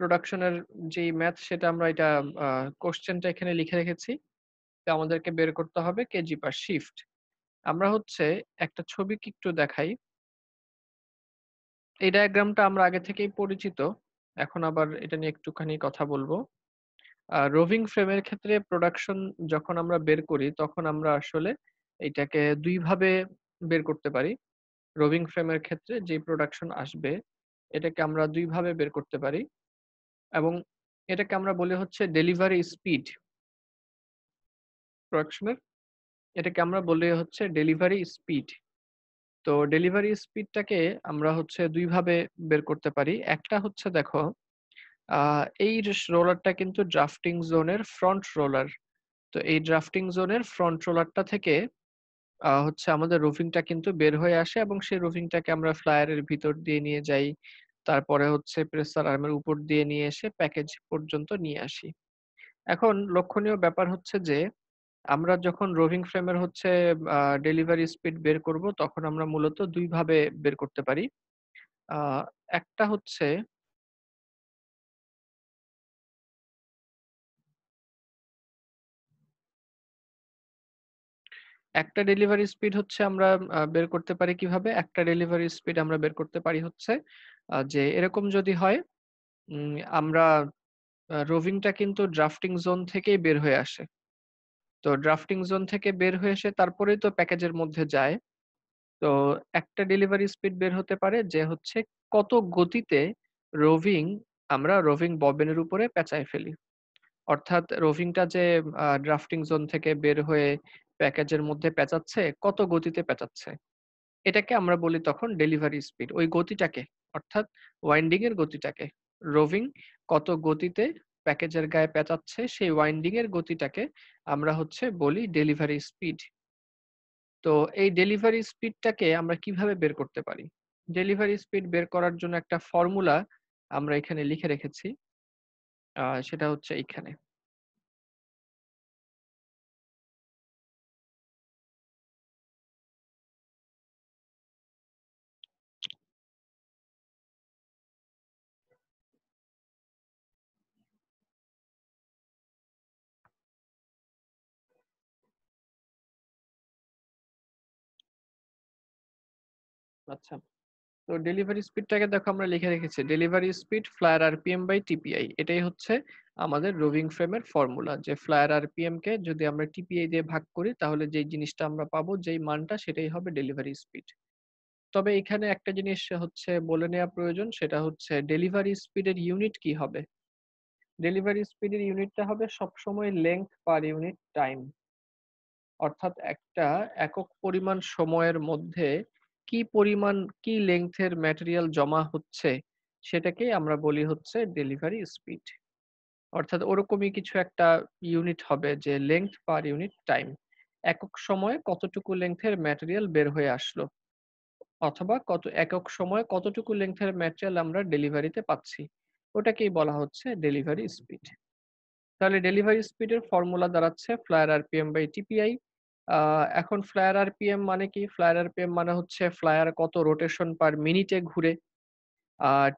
প্রোডাকশনের যেই ম্যাথ সেটা আমরা এটা কোয়েশ্চেনটা এখানে লিখে রেখেছি। তো আমাদেরকে বের করতে হবে কেজি পার শিফট। আমরা হচ্ছে একটা ছবিকে একটু দেখাই। এই ডায়াগ্রামটা আমরা আগে থেকেই পরিচিত। এখন আবার এটা নিয়ে একটুখানি কথা বলব। রোভিং ফ্রেমের ক্ষেত্রে প্রোডাকশন যখন আমরা বের করি, তখন আমরা আসলে এইটাকে ২ ভাবে বের করতে পারি। রোভিং ফ্রেমের ক্ষেত্রে যে প্রোডাকশন আসবে, এটাকে আমরা ২ ভাবে বের করতে পারি এবং এটাকে আমরা বলি হচ্ছে ডেলিভারি স্পিড প্রোডাকশনের। এটাকে আমরা বলি হচ্ছে ডেলিভারি স্পিড। তো ডেলিভারি স্পিডটাকে আমরা হচ্ছে ২ ভাবে বের করতে পারি। একটা হচ্ছে দেখো, আ এই রোলারটা কিন্তু ড্রাফটিং জোনের ফ্রন্ট রোলার। তো এই ড্রাফটিং জোনের ফ্রন্ট রোলারটা থেকে হচ্ছে আমাদের রুফিংটা কিন্তু বের হয়ে আসে এবং সেই রুফিংটাকে আমরা ফ্লায়ারের ভিতর দিয়ে নিয়ে যাই। তারপরে হচ্ছে প্রেসার আর্মের উপর দিয়ে নিয়ে এসে প্যাকেজ পর্যন্ত নিয়ে আসি। এখন লক্ষণীয় ব্যাপার হচ্ছে যে, আমরা যখন রোভিং ফ্রেমের হচ্ছে আ ডেলিভারি স্পিড বের করব, তখন আমরা মূলত ২ ভাবে বের করতে পারি। আ একটা হচ্ছে একটা ডেলিভারি স্পিড হচ্ছে আমরা বের করতে পারি কিভাবে? একটা ডেলিভারি স্পিড আমরা বের করতে পারি হচ্ছে যে এরকম যদি হয়, আমরা রোভিংটা কিন্তু ড্রাফটিং জোন থেকেই বের হয়ে আসে। তো ড্রাফটিং জোন থেকে বের হয়ে এসে তারপরেই তো প্যাকেজের মধ্যে যায়। তো একটা ডেলিভারি স্পিড বের হতে পারে যে হচ্ছে কত গতিতে রোভিং আমরা রোভিং ববিনের উপরে পেঁচায় ফেলি। অর্থাৎ রোভিংটা যে ড্রাফটিং জোন থেকে বের হয়ে প্যাকেজের মধ্যে পেঁচাচ্ছে, কত গতিতে পেঁচাচ্ছে। এটাকে আমরা বলি তখন ডেলিভারি স্পিড। ওই গতিটাকে অর্থাৎ ওয়াইন্ডিং এর গতিটাকে। রোভিং কত গতিতে প্যাকেজের গায়ে পেঁচাচ্ছে সেই ওয়াইন্ডিং এর গতিটাকে আমরা হচ্ছে বলি ডেলিভারি স্পিড। তো এই ডেলিভারি স্পিডটাকে আমরা কিভাবে বের করতে পারি? ডেলিভারি স্পিড বের করার জন্য একটা ফর্মুলা আমরা এখানে লিখে রেখেছি। সেটা হচ্ছে এইখানে। আচ্ছা। তো ডেলিভারি স্পিডটাকে দেখো আমরা লিখে রেখেছি। Delivery speed flyer RPM by TPI. এটাই হচ্ছে আমাদের রোভিং ফ্রেমের ফর্মুলা। যে ফ্লায়ার আরপিএম কে যদি আমরা টিপিআই দিয়ে ভাগ করি তাহলে যেই জিনিসটা আমরা পাবো, যেই মানটা সেটাই হবে ডেলিভারি স্পিড। তবে এখানে একটা জিনিস হচ্ছে বলে নেওয়া প্রয়োজন, সেটা হচ্ছে ডেলিভারি স্পিডের ইউনিট কি হবে? ডেলিভারি স্পিডের ইউনিটটা হবে সবসময় লেংথ পার ইউনিট টাইম। অর্থাৎ একটা একক পরিমাণ সময়ের মধ্যে কি পরিমাণ কি লেংথের ম্যাটেরিয়াল জমা হচ্ছে সেটাকেই আমরা বলি হচ্ছে ডেলিভারি স্পিড। অর্থাৎ ওরকমই কিছু একটা ইউনিট হবে যে লেংথ পার ইউনিট টাইম। একক সময়ে কতটুকু লেংথের ম্যাটেরিয়াল বের হয়ে আসলো অথবা কত একক সময়ে কতটুকু লেংথের ম্যাটেরিয়াল আমরা ডেলিভারিতে পাচ্ছি। ওটাকেই বলা হচ্ছে ডেলিভারি স্পিড। তাহলে ডেলিভারি স্পিডের ফর্মুলা দাঁড়াচ্ছে ফ্লায়ার আরপিএম বাই টিপিআই। এখন ফ্লায়ার আরপিএম মানে কি? ফ্লায়ার আরপিএম মানে হচ্ছে ফ্লায়ার কত রোটেশন পার মিনিটে ঘুরে।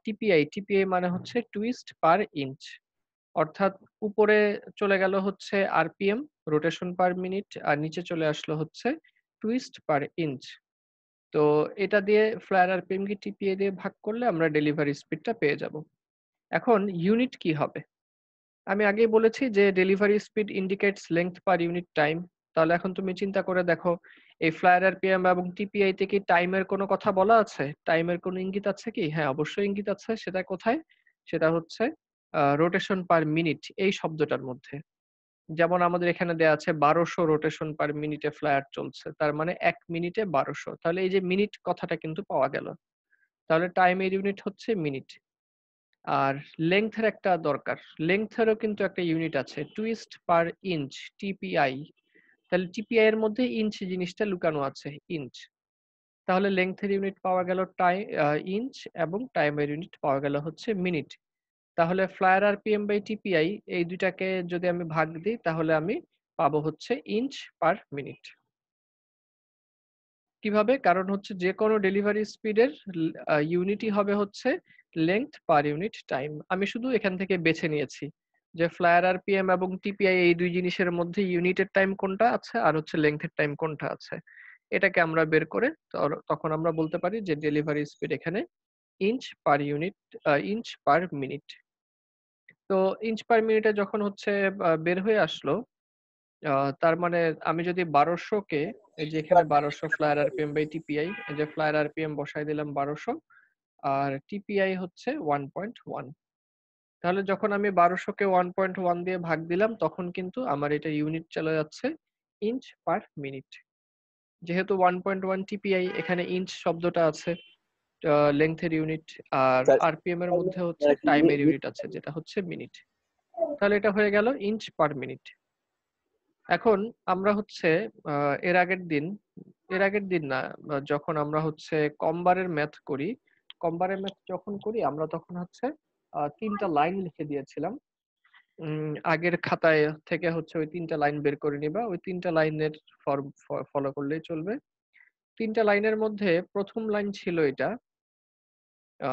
টিপিআই মানে হচ্ছে টুইস্ট পার ইঞ্চ। অর্থাৎ উপরে চলে গেল হচ্ছে আরপিএম রোটেশন পার মিনিট আর নিচে চলে আসলো হচ্ছে টুইস্ট পার ইঞ্চ। তো এটা দিয়ে ফ্লায়ার আরপিএম কে টিপিআই দিয়ে ভাগ করলে আমরা ডেলিভারি স্পিডটা পেয়ে যাব। এখন ইউনিট কি হবে? আমি আগেই বলেছি যে delivery speed indicates length per unit time. তাহলে এখন তুমি চিন্তা করে দেখো, এই ফ্লায়ার আরপিএম এবং টিপিআই তে কি টাইমের কোনো কথা বলা আছে? টাইমের কোনো ইঙ্গিত আছে কি? হ্যাঁ, অবশ্যই ইঙ্গিত আছে। সেটা কোথায়? সেটা হচ্ছে রোটেশন পার মিনিট এই শব্দটার মধ্যে। যেমন আমাদের এখানে দেয়া আছে ১২০০ রোটেশন পার মিনিটে ফ্লায়ার চলছে। তার মানে ১ মিনিটে ১২০০। তাহলে এই যে মিনিট কথাটা কিন্তু পাওয়া গেল। তাহলে টাইমের ইউনিট হচ্ছে মিনিট। আর লেংথ এর একটা দরকার। লেংথ এরও কিন্তু একটা ইউনিট আছে। টুইস্ট পার ইঞ্চ টিপিআই। তাহলে টিপিআই এর মধ্যে ইঞ্চ জিনিসটা লুকানো আছে, ইঞ্চ। তাহলে লেংথ এর ইউনিট পাওয়া গেল ইঞ্চ এবং টাইমের ইউনিট পাওয়া গেল হচ্ছে মিনিট। তাহলে ফ্লায়ার আরপিএম বাই টিপিআই এই ২ টাকে যদি আমি ভাগ দিই তাহলে আমি পাবো হচ্ছে ইঞ্চ পার মিনিট। কিভাবে? কারণ হচ্ছে যে কোনো ডেলিভারি স্পিডের ইউনিটই হবে হচ্ছে লেংথ পার ইউনিট টাইম। আমি শুধু এখান থেকে বেছে নিয়েছি যে ফ্লায়ার আরপিএম এবং টিপিআই এই ২ জিনিসের মধ্যে ইউনিটের টাইম কোনটা আছে আর হচ্ছে লেংথের টাইম কোনটা আছে। এটাকে আমরা বের করে তখন আমরা বলতে পারি যে ডেলিভারি স্পিড এখানে ইঞ্চ পার মিনিট। তো ইঞ্চ পার মিনিটে যখন হচ্ছে বের হয়ে আসলো, আ তার মানে আমি যদি ১২০০ কে এই যে এখানে ১২০০ ফ্লায়ার আরপিএম বাই টিপিআই, এই যে ফ্লায়ার আরপিএম বসায় দিলাম ১২০০ আর টিপিআই হচ্ছে 1.1। তাহলে যখন আমি ১২০০ কে 1.1 দিয়ে ভাগ দিলাম তখন কিন্তু আমার এটা ইউনিট চলে যাচ্ছে ইঞ্চ পার মিনিট। যেহেতু 1.1 টিপিআই এখানে ইঞ্চ শব্দটা আছে, লেংথের ইউনিট আর স্যার আরপিএম এর মধ্যে হচ্ছে টাইমের ইউনিট আছে যেটা হচ্ছে মিনিট। তাহলে এটা হয়ে গেল ইঞ্চ পার মিনিট। এখন আমরা হচ্ছে আ এর আগের দিন এর আগের দিন না, যখন আমরা হচ্ছে কমবারের ম্যাথ করি, কমবারের ম্যাথ যখন করি আমরা তখন হচ্ছে ৩ টা লাইন লিখে দিয়েছিলাম। আগের খাতায় থেকে হচ্ছে ওই ৩ টা লাইন বের করে নিবা। ওই ৩ টা লাইনের ফর্ম ফলো করলেই চলবে। ৩ টা লাইনের মধ্যে ১ম লাইন ছিল এটা। আ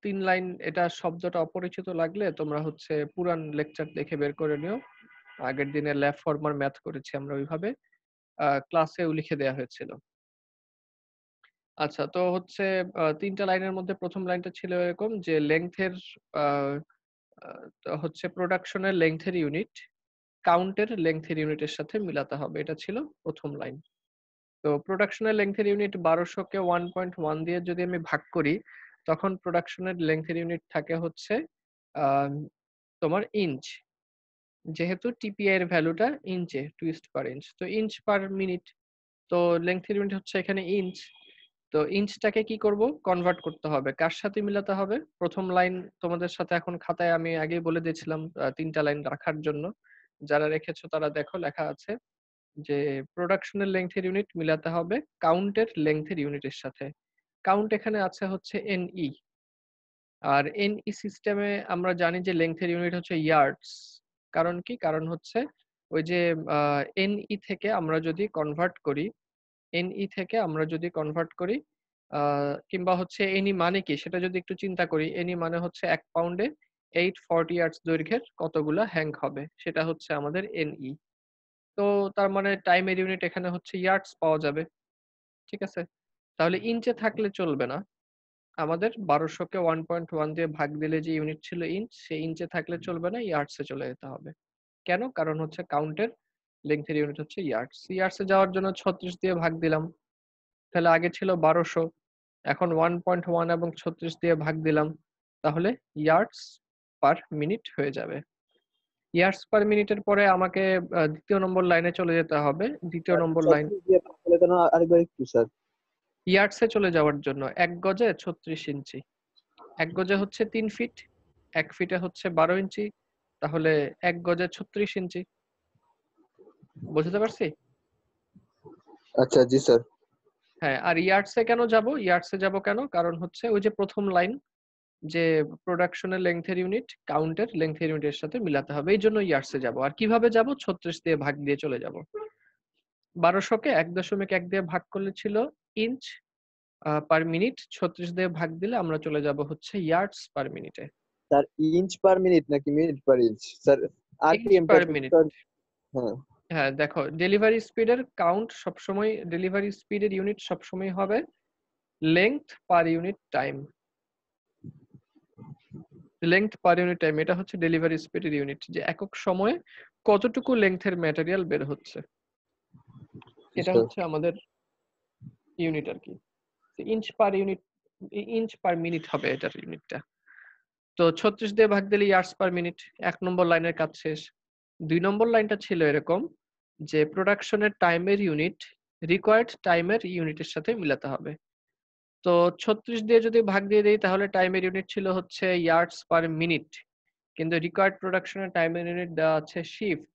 ৩ লাইন, এটা শব্দটা অপরিচিত লাগলে তোমরা হচ্ছে পুরান লেকচার দেখে বের করে নিও। আগের দিনে ল্যাব ফরমার ম্যাথ করেছি আমরা ওইভাবে। ক্লাসেও লিখে দেয়া হয়েছিল। আচ্ছা, তো হচ্ছে ৩ টা লাইনের মধ্যে ১ম লাইনটা ছিল এরকম যে লেংথের আ আ হচ্ছে প্রোডাকশনের লেংথের ইউনিট, কাউন্টের লেংথের ইউনিটের সাথে মিলাতে হবে। এটা ছিল ১ম লাইন। তো প্রোডাকশনের লেংথের ইউনিট ১২০০ কে 1.1 দিয়ে যদি আমি ভাগ করি, তখন প্রোডাকশনের লেংথের ইউনিট থাকে হচ্ছে আ তোমার ইঞ্চ। যেহেতু টিপিআই এর ভ্যালুটা ইঞ্চে, টুইস্ট পার ইঞ্চ। তো ইঞ্চ পার মিনিট। তো লেংথের ইউনিট হচ্ছে এখানে ইঞ্চ। তো ইঞ্চটাকে কি করব? কনভার্ট করতে হবে। কার সাথে মিলাতে হবে? ১ম লাইন তোমাদের সাথে এখন খাতায় আমি আগেই বলে দিয়েছিলাম ৩ টা লাইন রাখার জন্য। যারা রেখেছো তারা দেখো লেখা আছে যে প্রোডাকশনের লেংথের ইউনিট মিলাতে হবে কাউন্টের লেংথের ইউনিটের সাথে। কাউন্ট এখানে আছে হচ্ছে এনই। আর এনই সিস্টেমে আমরা জানি যে লেংথের ইউনিট হচ্ছে ইয়ার্ডস। কারণ কি? কারণ হচ্ছে ওই যে আ এনই থেকে আমরা যদি কনভার্ট করি, এনই থেকে আমরা যদি কনভার্ট করি আ কিংবা হচ্ছে এনি মানে কি সেটা যদি একটু চিন্তা করি, এনি মানে হচ্ছে ১ পাউন্ডে 840 ইয়ার্ডস দৈর্ঘ্যের কতগুলা হ্যাঙ্ক হবে। সেটা হচ্ছে আমাদের এনই। তো তার মানে টাইমের ইউনিট এখানে হচ্ছে ইয়ার্ডস পাওয়া যাবে। ঠিক আছে? তাহলে ইঞ্চে থাকলে চলবে না। আমাদের ১২০০ কে 1.1 দিয়ে ভাগ দিলে যে ইউনিট ছিল ইঞ্চ, সেই ইঞ্চে থাকলে চলবে না, ইয়ার্ডস এ চলে যেতে হবে। কেন? কারণ হচ্ছে কাউন্টের লেংথের ইউনিট হচ্ছে ইয়ার্ডস। ইয়ার্ডস এ যাওয়ার জন্য ৩৬ দিয়ে ভাগ দিলাম। তাহলে আগে ছিল ১২০০, এখন 1.1 এবং ৩৬ দিয়ে ভাগ দিলাম। তাহলে ইয়ার্ডস পার মিনিট হয়ে যাবে। ইয়ার্স পার মিনিটের পরে আমাকে ২য় নম্বর লাইনে চলে যেতে হবে। ২য় নম্বর লাইন ৩৬ দিয়ে ভাগ করলে কেন আরেকবার একটু স্যার? ইয়ার্ডসে চলে যাওয়ার জন্য ১ গজে ৩৬ ইঞ্চি। ১ গজে হচ্ছে ৩ ফিট, ১ ফিটে হচ্ছে ১২ ইঞ্চি। তাহলে ১ গজে ৩৬ ইঞ্চি। বুঝতে পারছি? আচ্ছা জি স্যার। হ্যাঁ, আর ইয়ার্ডসে কেন যাবো? ইয়ার্ডসে যাবো কেন? কারণ হচ্ছে ওই যে ১ম লাইন যে প্রোডাকশনের লেংথের ইউনিট কাউন্টের লেংথের ইউনিটের সাথে মিলাতে হবে। এইজন্য ইয়ার্ডসে যাবো। আর কিভাবে যাবো? ৩৬ দিয়ে ভাগ দিয়ে চলে যাবো। ১২০০ কে ১.১ দিয়ে ভাগ করলে ছিল ইঞ্চ পার মিনিট। ৩৬ দিয়ে ভাগ দিলে আমরা চলে যাবো হচ্ছে ইয়ার্ডস পার মিনিটে। স্যার ইঞ্চ পার মিনিট নাকি মিনিট পার ইঞ্চ? স্যার ইঞ্চ আরপিএম টা পার একটু মিনিট। স্যার। হ্যাঁ। হ্যাঁ, দেখো ডেলিভারি স্পিডের কাউন্ট সবসময়, ডেলিভারি স্পিডের ইউনিট সবসময় হবে length per unit time. Length per unit time এটা হচ্ছে ডেলিভারি স্পিডের ইউনিট, যে একক সময়ে কতটুকু লেংথের ম্যাটেরিয়াল বের হচ্ছে। এটা স্যার হচ্ছে আমাদের ইউনিট আরকি। Inch per unit, inch per minute হবে এটার ইউনিটটা। তো ৩৬ দিয়ে ভাগ দিলে ইয়ার্স পার মিনিট। ১ নম্বর লাইনের কাজ শেষ। ২ নম্বর লাইনটা ছিল এরকম যে প্রোডাকশনের টাইমের ইউনিট রিকোয়ার্ড টাইমের ইউনিটের সাথে মিলাতে হবে। তো ৩৬ দিয়ে যদি ভাগ দিয়ে দেই তাহলে টাইমের ইউনিট ছিল হচ্ছে ইয়ার্ডস পার মিনিট। কিন্তু রিকোয়ার্ড প্রোডাকশনের টাইমের ইউনিট দেওয়া আছে শিফট।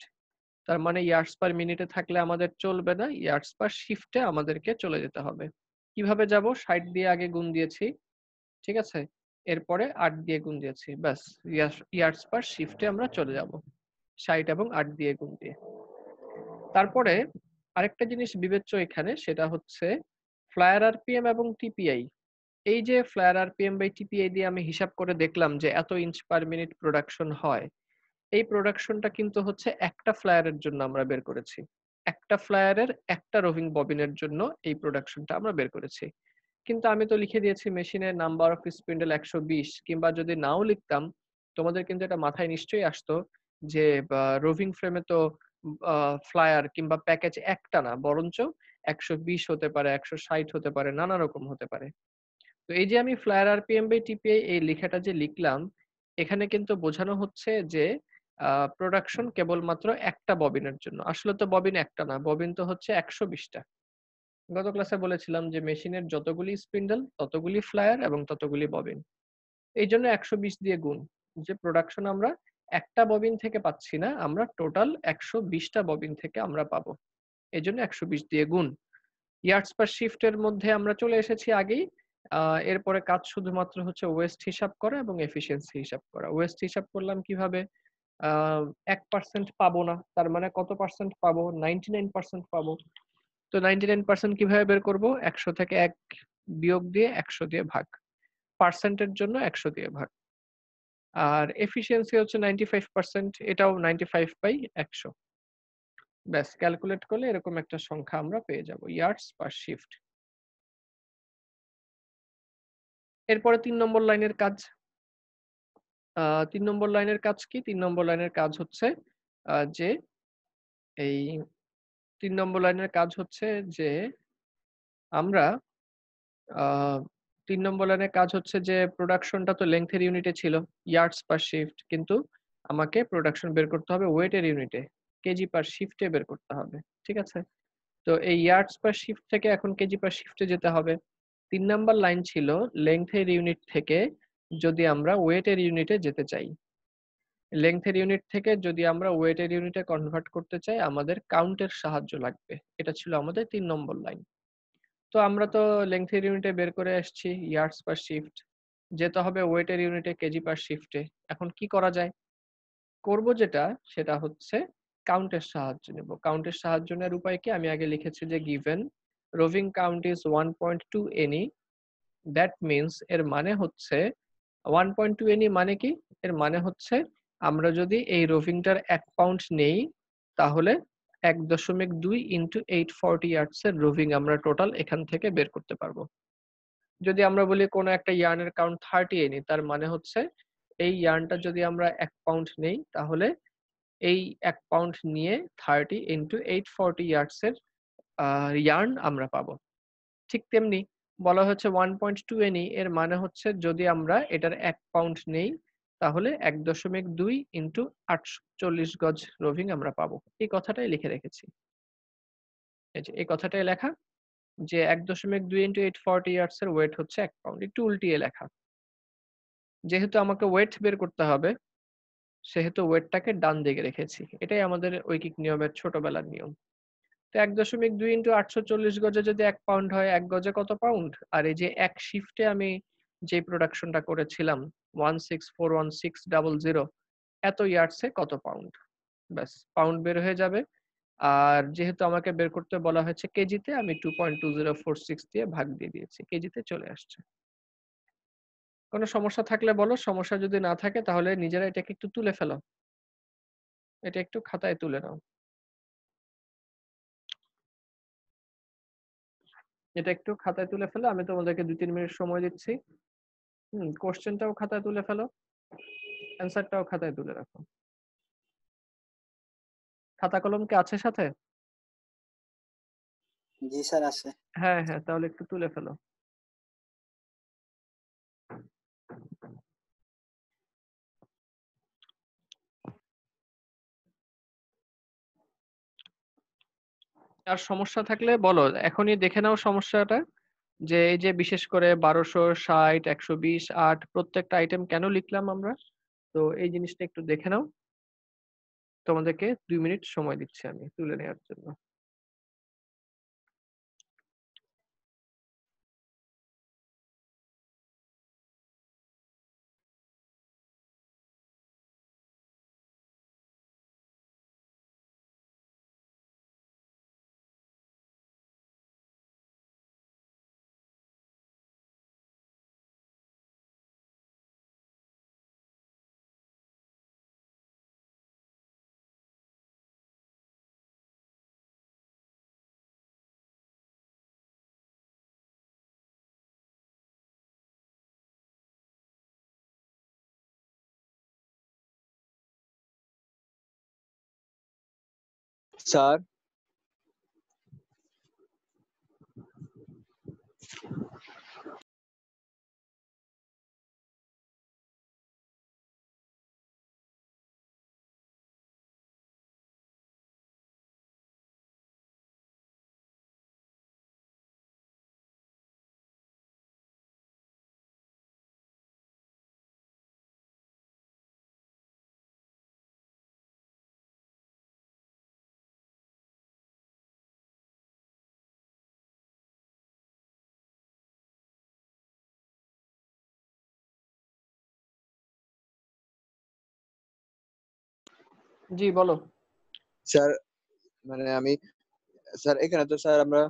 তার মানে ইয়ার্ডস পার মিনিটে থাকলে আমাদের চলবে না, ইয়ার্ডস পার শিফটে আমাদেরকে চলে যেতে হবে। কিভাবে যাব? ৬০ দিয়ে আগে গুণ দিয়েছি। ঠিক আছে? এরপরে ৮ দিয়ে গুণ দিয়েছি। ব্যাস, ইয়ার্স পার শিফটে আমরা চলে যাব। ৬০ এবং ৮ দিয়ে গুণ দিয়ে। তারপরে আরেকটা জিনিস বিবেচ্য এখানে সেটা হচ্ছে ফ্লায়ার আরপিএম এবং টিপিআই। এই যে ফ্লায়ার আরপিএম বাই টিপিআই দিয়ে আমি হিসাব করে দেখলাম যে এত ইঞ্চ পার মিনিট প্রোডাকশন হয়। এই প্রোডাকশনটা কিন্তু হচ্ছে একটা ফ্লায়ারের জন্য আমরা বের করেছি। একটা ফ্লায়ারের একটা রোভিং ববিনের জন্য এই প্রোডাকশনটা আমরা বের করেছি। কিন্তু আমি তো লিখে দিয়েছি মেশিনের নাম্বার অফ স্পিন্ডেল ১২০ কিংবা যদি নাও লিখতাম, তোমাদের কিন্তু এটা মাথায় নিশ্চয়ই আসতো যে রোভিং ফ্রেমে তো ফ্লায়ার কিংবা প্যাকেজ একটা না বরঞ্চ ১২০ হতে পারে, ১৬০ হতে পারে, নানা রকম হতে পারে। তো এই যে আমি ফ্লায়ার আরপিএম বাই টিপিআই এই লেখাটা যে লিখলাম, এখানে কিন্তু বোঝানো হচ্ছে যে প্রোডাকশন কেবলমাত্র একটা ববিনের জন্য। আসলে তো ববিন একটা না, ববিন তো হচ্ছে ১২০ টা। গত ক্লাসে বলেছিলাম যে মেশিনের যতগুলি স্পিন্ডল, ততগুলি ফ্লায়ার এবং ততগুলি ববিন। এইজন্য ১২০ দিয়ে গুণ। যে প্রোডাকশন আমরা একটা ববিন থেকে পাচ্ছি না, আমরা টোটাল ১২০ টা ববিন থেকে আমরা পাবো। এজন্য ১২০ দিয়ে গুণ। ইয়ার্ডস পার শিফট এর মধ্যে আমরা চলে এসেছি আগেই। আ এরপরে কাজ শুধুমাত্র হচ্ছে ওয়েস্ট হিসাব করা এবং এফিশিয়েন্সি হিসাব করা। ওয়েস্ট হিসাব করলাম কিভাবে? আ ১% পাবো না। তার মানে কত পার্সেন্ট পাবো? 99% পাবো। তো 99% কিভাবে বের করব? ১০০ থেকে ১ বিয়োগ দিয়ে ১০০ দিয়ে ভাগ। পার্সেন্টের জন্য ১০০ দিয়ে ভাগ। আর এফিশিয়েন্সি হচ্ছে 95% এটাও 95/১০০। ব্যাস ক্যালকুলেট করলে এরকম একটা সংখ্যা আমরা পেয়ে যাব। ইয়ার্ডস পার শিফট। এরপরে ৩ নম্বর লাইনের কাজ। ৩ নম্বর লাইনের কাজ কি? ৩ নম্বর লাইনের কাজ হচ্ছে যে এই ৩ নম্বর লাইনের কাজ হচ্ছে যে আমরা আ ৩ নম্বর লাইনের কাজ হচ্ছে যে প্রোডাকশনটা তো লেংথ এর ইউনিটে ছিল, ইয়ার্ডস পার শিফট। কিন্তু আমাকে প্রোডাকশন বের করতে হবে ওয়েট এর ইউনিটে, কেজি পার শিফটে বের করতে হবে। ঠিক আছে? তো এই ইয়ার্ডস পার শিফট থেকে এখন কেজি পার শিফটে যেতে হবে। ৩ নাম্বার লাইন ছিল লেংথ এর ইউনিট থেকে যদি আমরা ওয়েট এর ইউনিটে যেতে চাই। লেংথ এর ইউনিট থেকে যদি আমরা ওয়েট এর ইউনিটে কনভার্ট করতে চাই আমাদের কাউন্ট এর সাহায্য লাগবে। এটা ছিল আমাদের ৩ নম্বর লাইন। তো আমরা তো লেংথ এর ইউনিটে বের করে আসছি ইয়ার্ডস পার শিফট। যেতে হবে ওয়েট এর ইউনিটে কেজি পার শিফটে। এখন কি করা যায়? করব যেটা সেটা হচ্ছে কাউন্ট এর সাহায্য নেব। কাউন্ট এর সাহায্য নেওয়ার উপায় কি? আমি আগে লিখেছি যে given roving count is 1.2 NE that means এর মানে হচ্ছে 1.2 NE মানে কি? এর মানে হচ্ছে আমরা যদি এই রোভিংটার ১ পাউন্ড নেই তাহলে ১.২ ইনটু 840 ইয়ার্ডস এর রোভিং আমরা টোটাল এখান থেকে বের করতে পারবো। যদি আমরা বলি কোনো একটা ইয়ার্নের কাউন্ট 30 NE তার মানে হচ্ছে এই ইয়ার্নটা যদি আমরা ১ পাউন্ড নেই তাহলে এই ১ পাউন্ড নিয়ে 30 ইনটু 840 ইয়ার্ডস এর ইয়ার্ন আমরা পাবো। ঠিক তেমনি বলা হচ্ছে 1.2 NE এর মানে হচ্ছে যদি আমরা এটার ১ পাউন্ড নেই তাহলে ১.২ ইনটু ৪৮ গজ রোভিং আমরা পাবো। এই কথাটাই লিখে রেখেছি। এই যে এই কথাটাই লেখা যে ১.২ ইনটু 840 ইয়ার্ডস এর ওয়েট হচ্ছে ১ পাউন্ড। একটু উল্টিয়ে লেখা। যেহেতু আমাকে ওয়েট বের করতে হবে সেহেতু ওয়েটটাকে ডান দিকে রেখেছি। এটাই আমাদের ঐকিক নিয়মের ছোটবেলার নিয়ম। তো ১.২ ইনটু ৮৪০ গজে যদি ১ পাউন্ড হয়, ১ গজে কত পাউন্ড? আর এই যে এক শিফটে আমি যে প্রোডাকশনটা করেছিলাম 1641600 এত ইয়ার্ডসে কত পাউন্ড? ব্যাস পাউন্ড বের হয়ে যাবে। আর যেহেতু আমাকে বের করতে বলা হয়েছে কেজিতে আমি 2.2046 দিয়ে ভাগ দিয়ে দিয়েছি। কেজিতে চলে আসছে। কোন সমস্যা থাকলে বলো, সমস্যা যদি না থাকে তাহলে নিজেরা এটাকে একটু তুলে ফেলো। এটা একটু খাতায় তুলে নাও। এটা একটু খাতায় তুলে ফেলো। আমি তোমাদেরকে ২-৩ মিনিট সময় দিচ্ছি। কোয়েশ্চেনটাও খাতায় তুলে ফেলো। অ্যান্সারটাও খাতায় তুলে রাখো। খাতা কলম কি আছে সাথে? জি স্যার আছে। হ্যাঁ, হ্যাঁ, তাহলে একটু তুলে ফেলো। আর সমস্যা থাকলে বলো। এখনই দেখে নাও সমস্যাটা। যে এই যে বিশেষ করে ১২৬০, ১২০, ৮ প্রত্যেকটা আইটেম কেন লিখলাম আমরা? তো এই জিনিসটা একটু দেখে নাও। তোমাদেরকে ২ মিনিট সময় দিচ্ছি আমি তুলে নেওয়ার জন্য। স্যার জি বলো। স্যার মানে আমি স্যার এখানে তো স্যার আমরা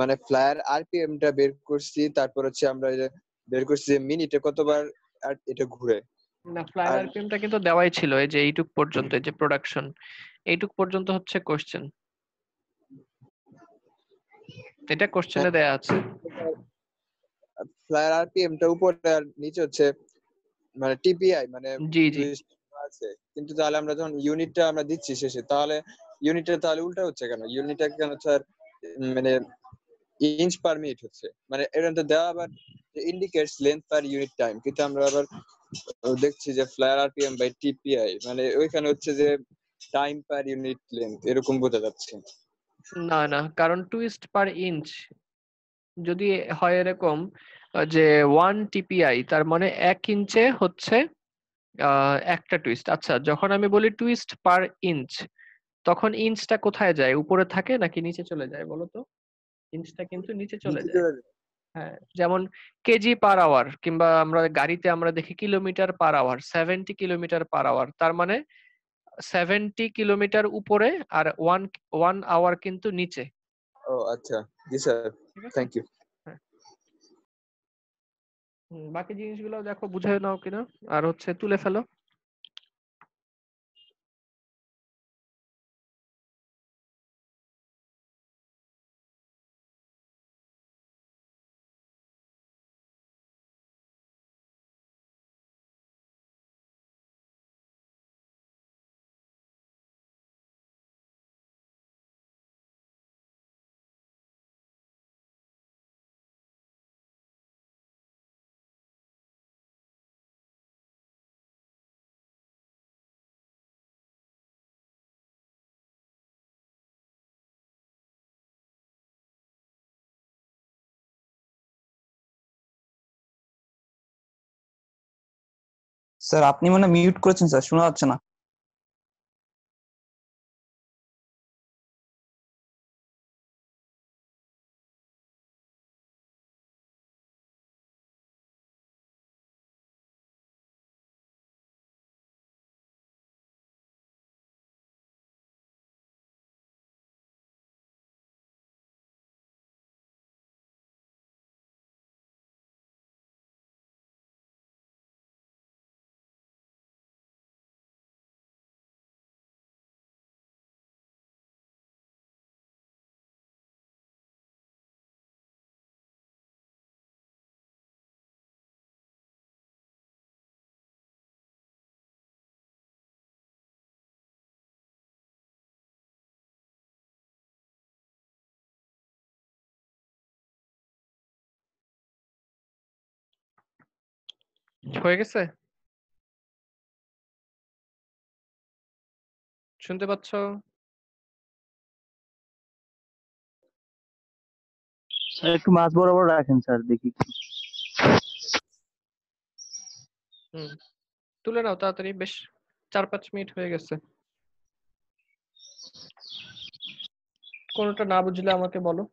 মানে ফ্লায়ার আরপিএম টা বের করছি, তারপর হচ্ছে আমরা এই যে বের করছি যে মিনিটে কতবার আর এটা ঘুরে। না, ফ্লায়ার আর আরপিএমটা কিন্তু দেওয়াই ছিল, এই যে এইটুক পর্যন্ত, এই যে প্রোডাকশন এইটুক পর্যন্ত হচ্ছে কোশ্চেন, এটা কোশ্চেনে দেয়া আছে। ফ্লায়ার আরপিএম টা উপরে আর নিচে হচ্ছে মানে টিপিআই মানে জি জি। টুইস্ট আছে, কিন্তু তাহলে আমরা যখন ইউনিটটা আমরা দিচ্ছি শেষে, তাহলে ইউনিটটা তাহলে উল্টা হচ্ছে কেন? ইউনিটটা কেন স্যার মানে ইঞ্চ পার মিনিট হচ্ছে, মানে এটা তো দেওয়া আবার indicates length per unit time, কিন্তু আমরা আবার দেখছি যে ফ্লায়ার আরপিএম বাই টিপিআই মানে ওইখানে হচ্ছে যে টাইম পার ইউনিট লেন্থ এরকম বোঝা যাচ্ছে। না না, কারণ টুইস্ট পার ইঞ্চ যদি হয় এরকম যে 1 টিপিআই, তার মানে 1 ইঞ্চে হচ্ছে একটা টুইস্ট। আচ্ছা, যখন আমি বলি টুইস্ট পার ইঞ্চ, তখন ইঞ্চটা কোথায় যায়, উপরে থাকে নাকি নিচে চলে যায় বলো তো? ইঞ্চটা কিন্তু নিচে চলে নিচে যায়। চলে যায়। হ্যাঁ, যেমন কেজি পার আওয়ার, কিংবা আমরা গাড়িতে আমরা দেখি kilometre per hour, 70 kilometre per hour, তার মানে 70 কিলোমিটার উপরে, আর ওয়ান ওয়ান আওয়ার কিন্তু নিচে। ও আচ্ছা, জি স্যার, ঠিক আছে। Thank you. হ্যাঁ। বাকি জিনিসগুলো দেখো বুঝে নাও কিনা, আর হচ্ছে তুলে ফেলো। স্যার আপনি মানে মিউট করেছেন স্যার, শোনা যাচ্ছে না। হয়ে গেছে? শুনতে পাচ্ছ? স্যার একটু মাঝ বরাবর রাখেন স্যার, দেখি। হুম, তুলে নাও তাড়াতাড়ি, বেশ 4-5 মিনিট হয়ে গেছে। কোনোটা না বুঝলে আমাকে বলো।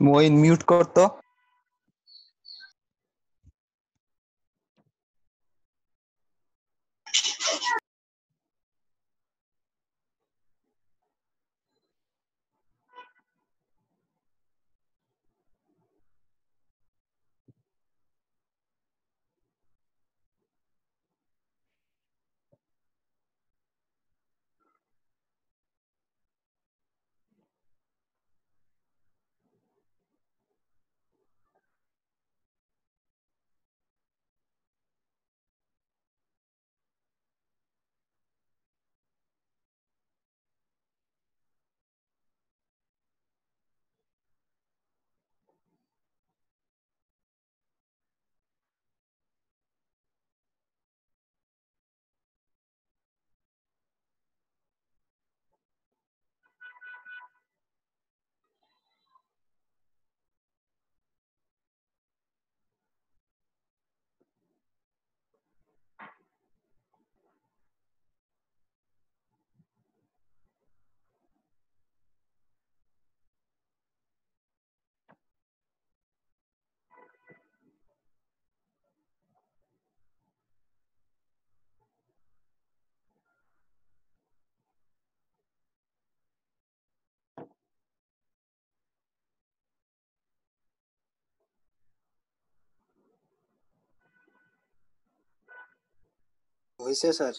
মইন মিউট করতো। হয়েছে স্যার।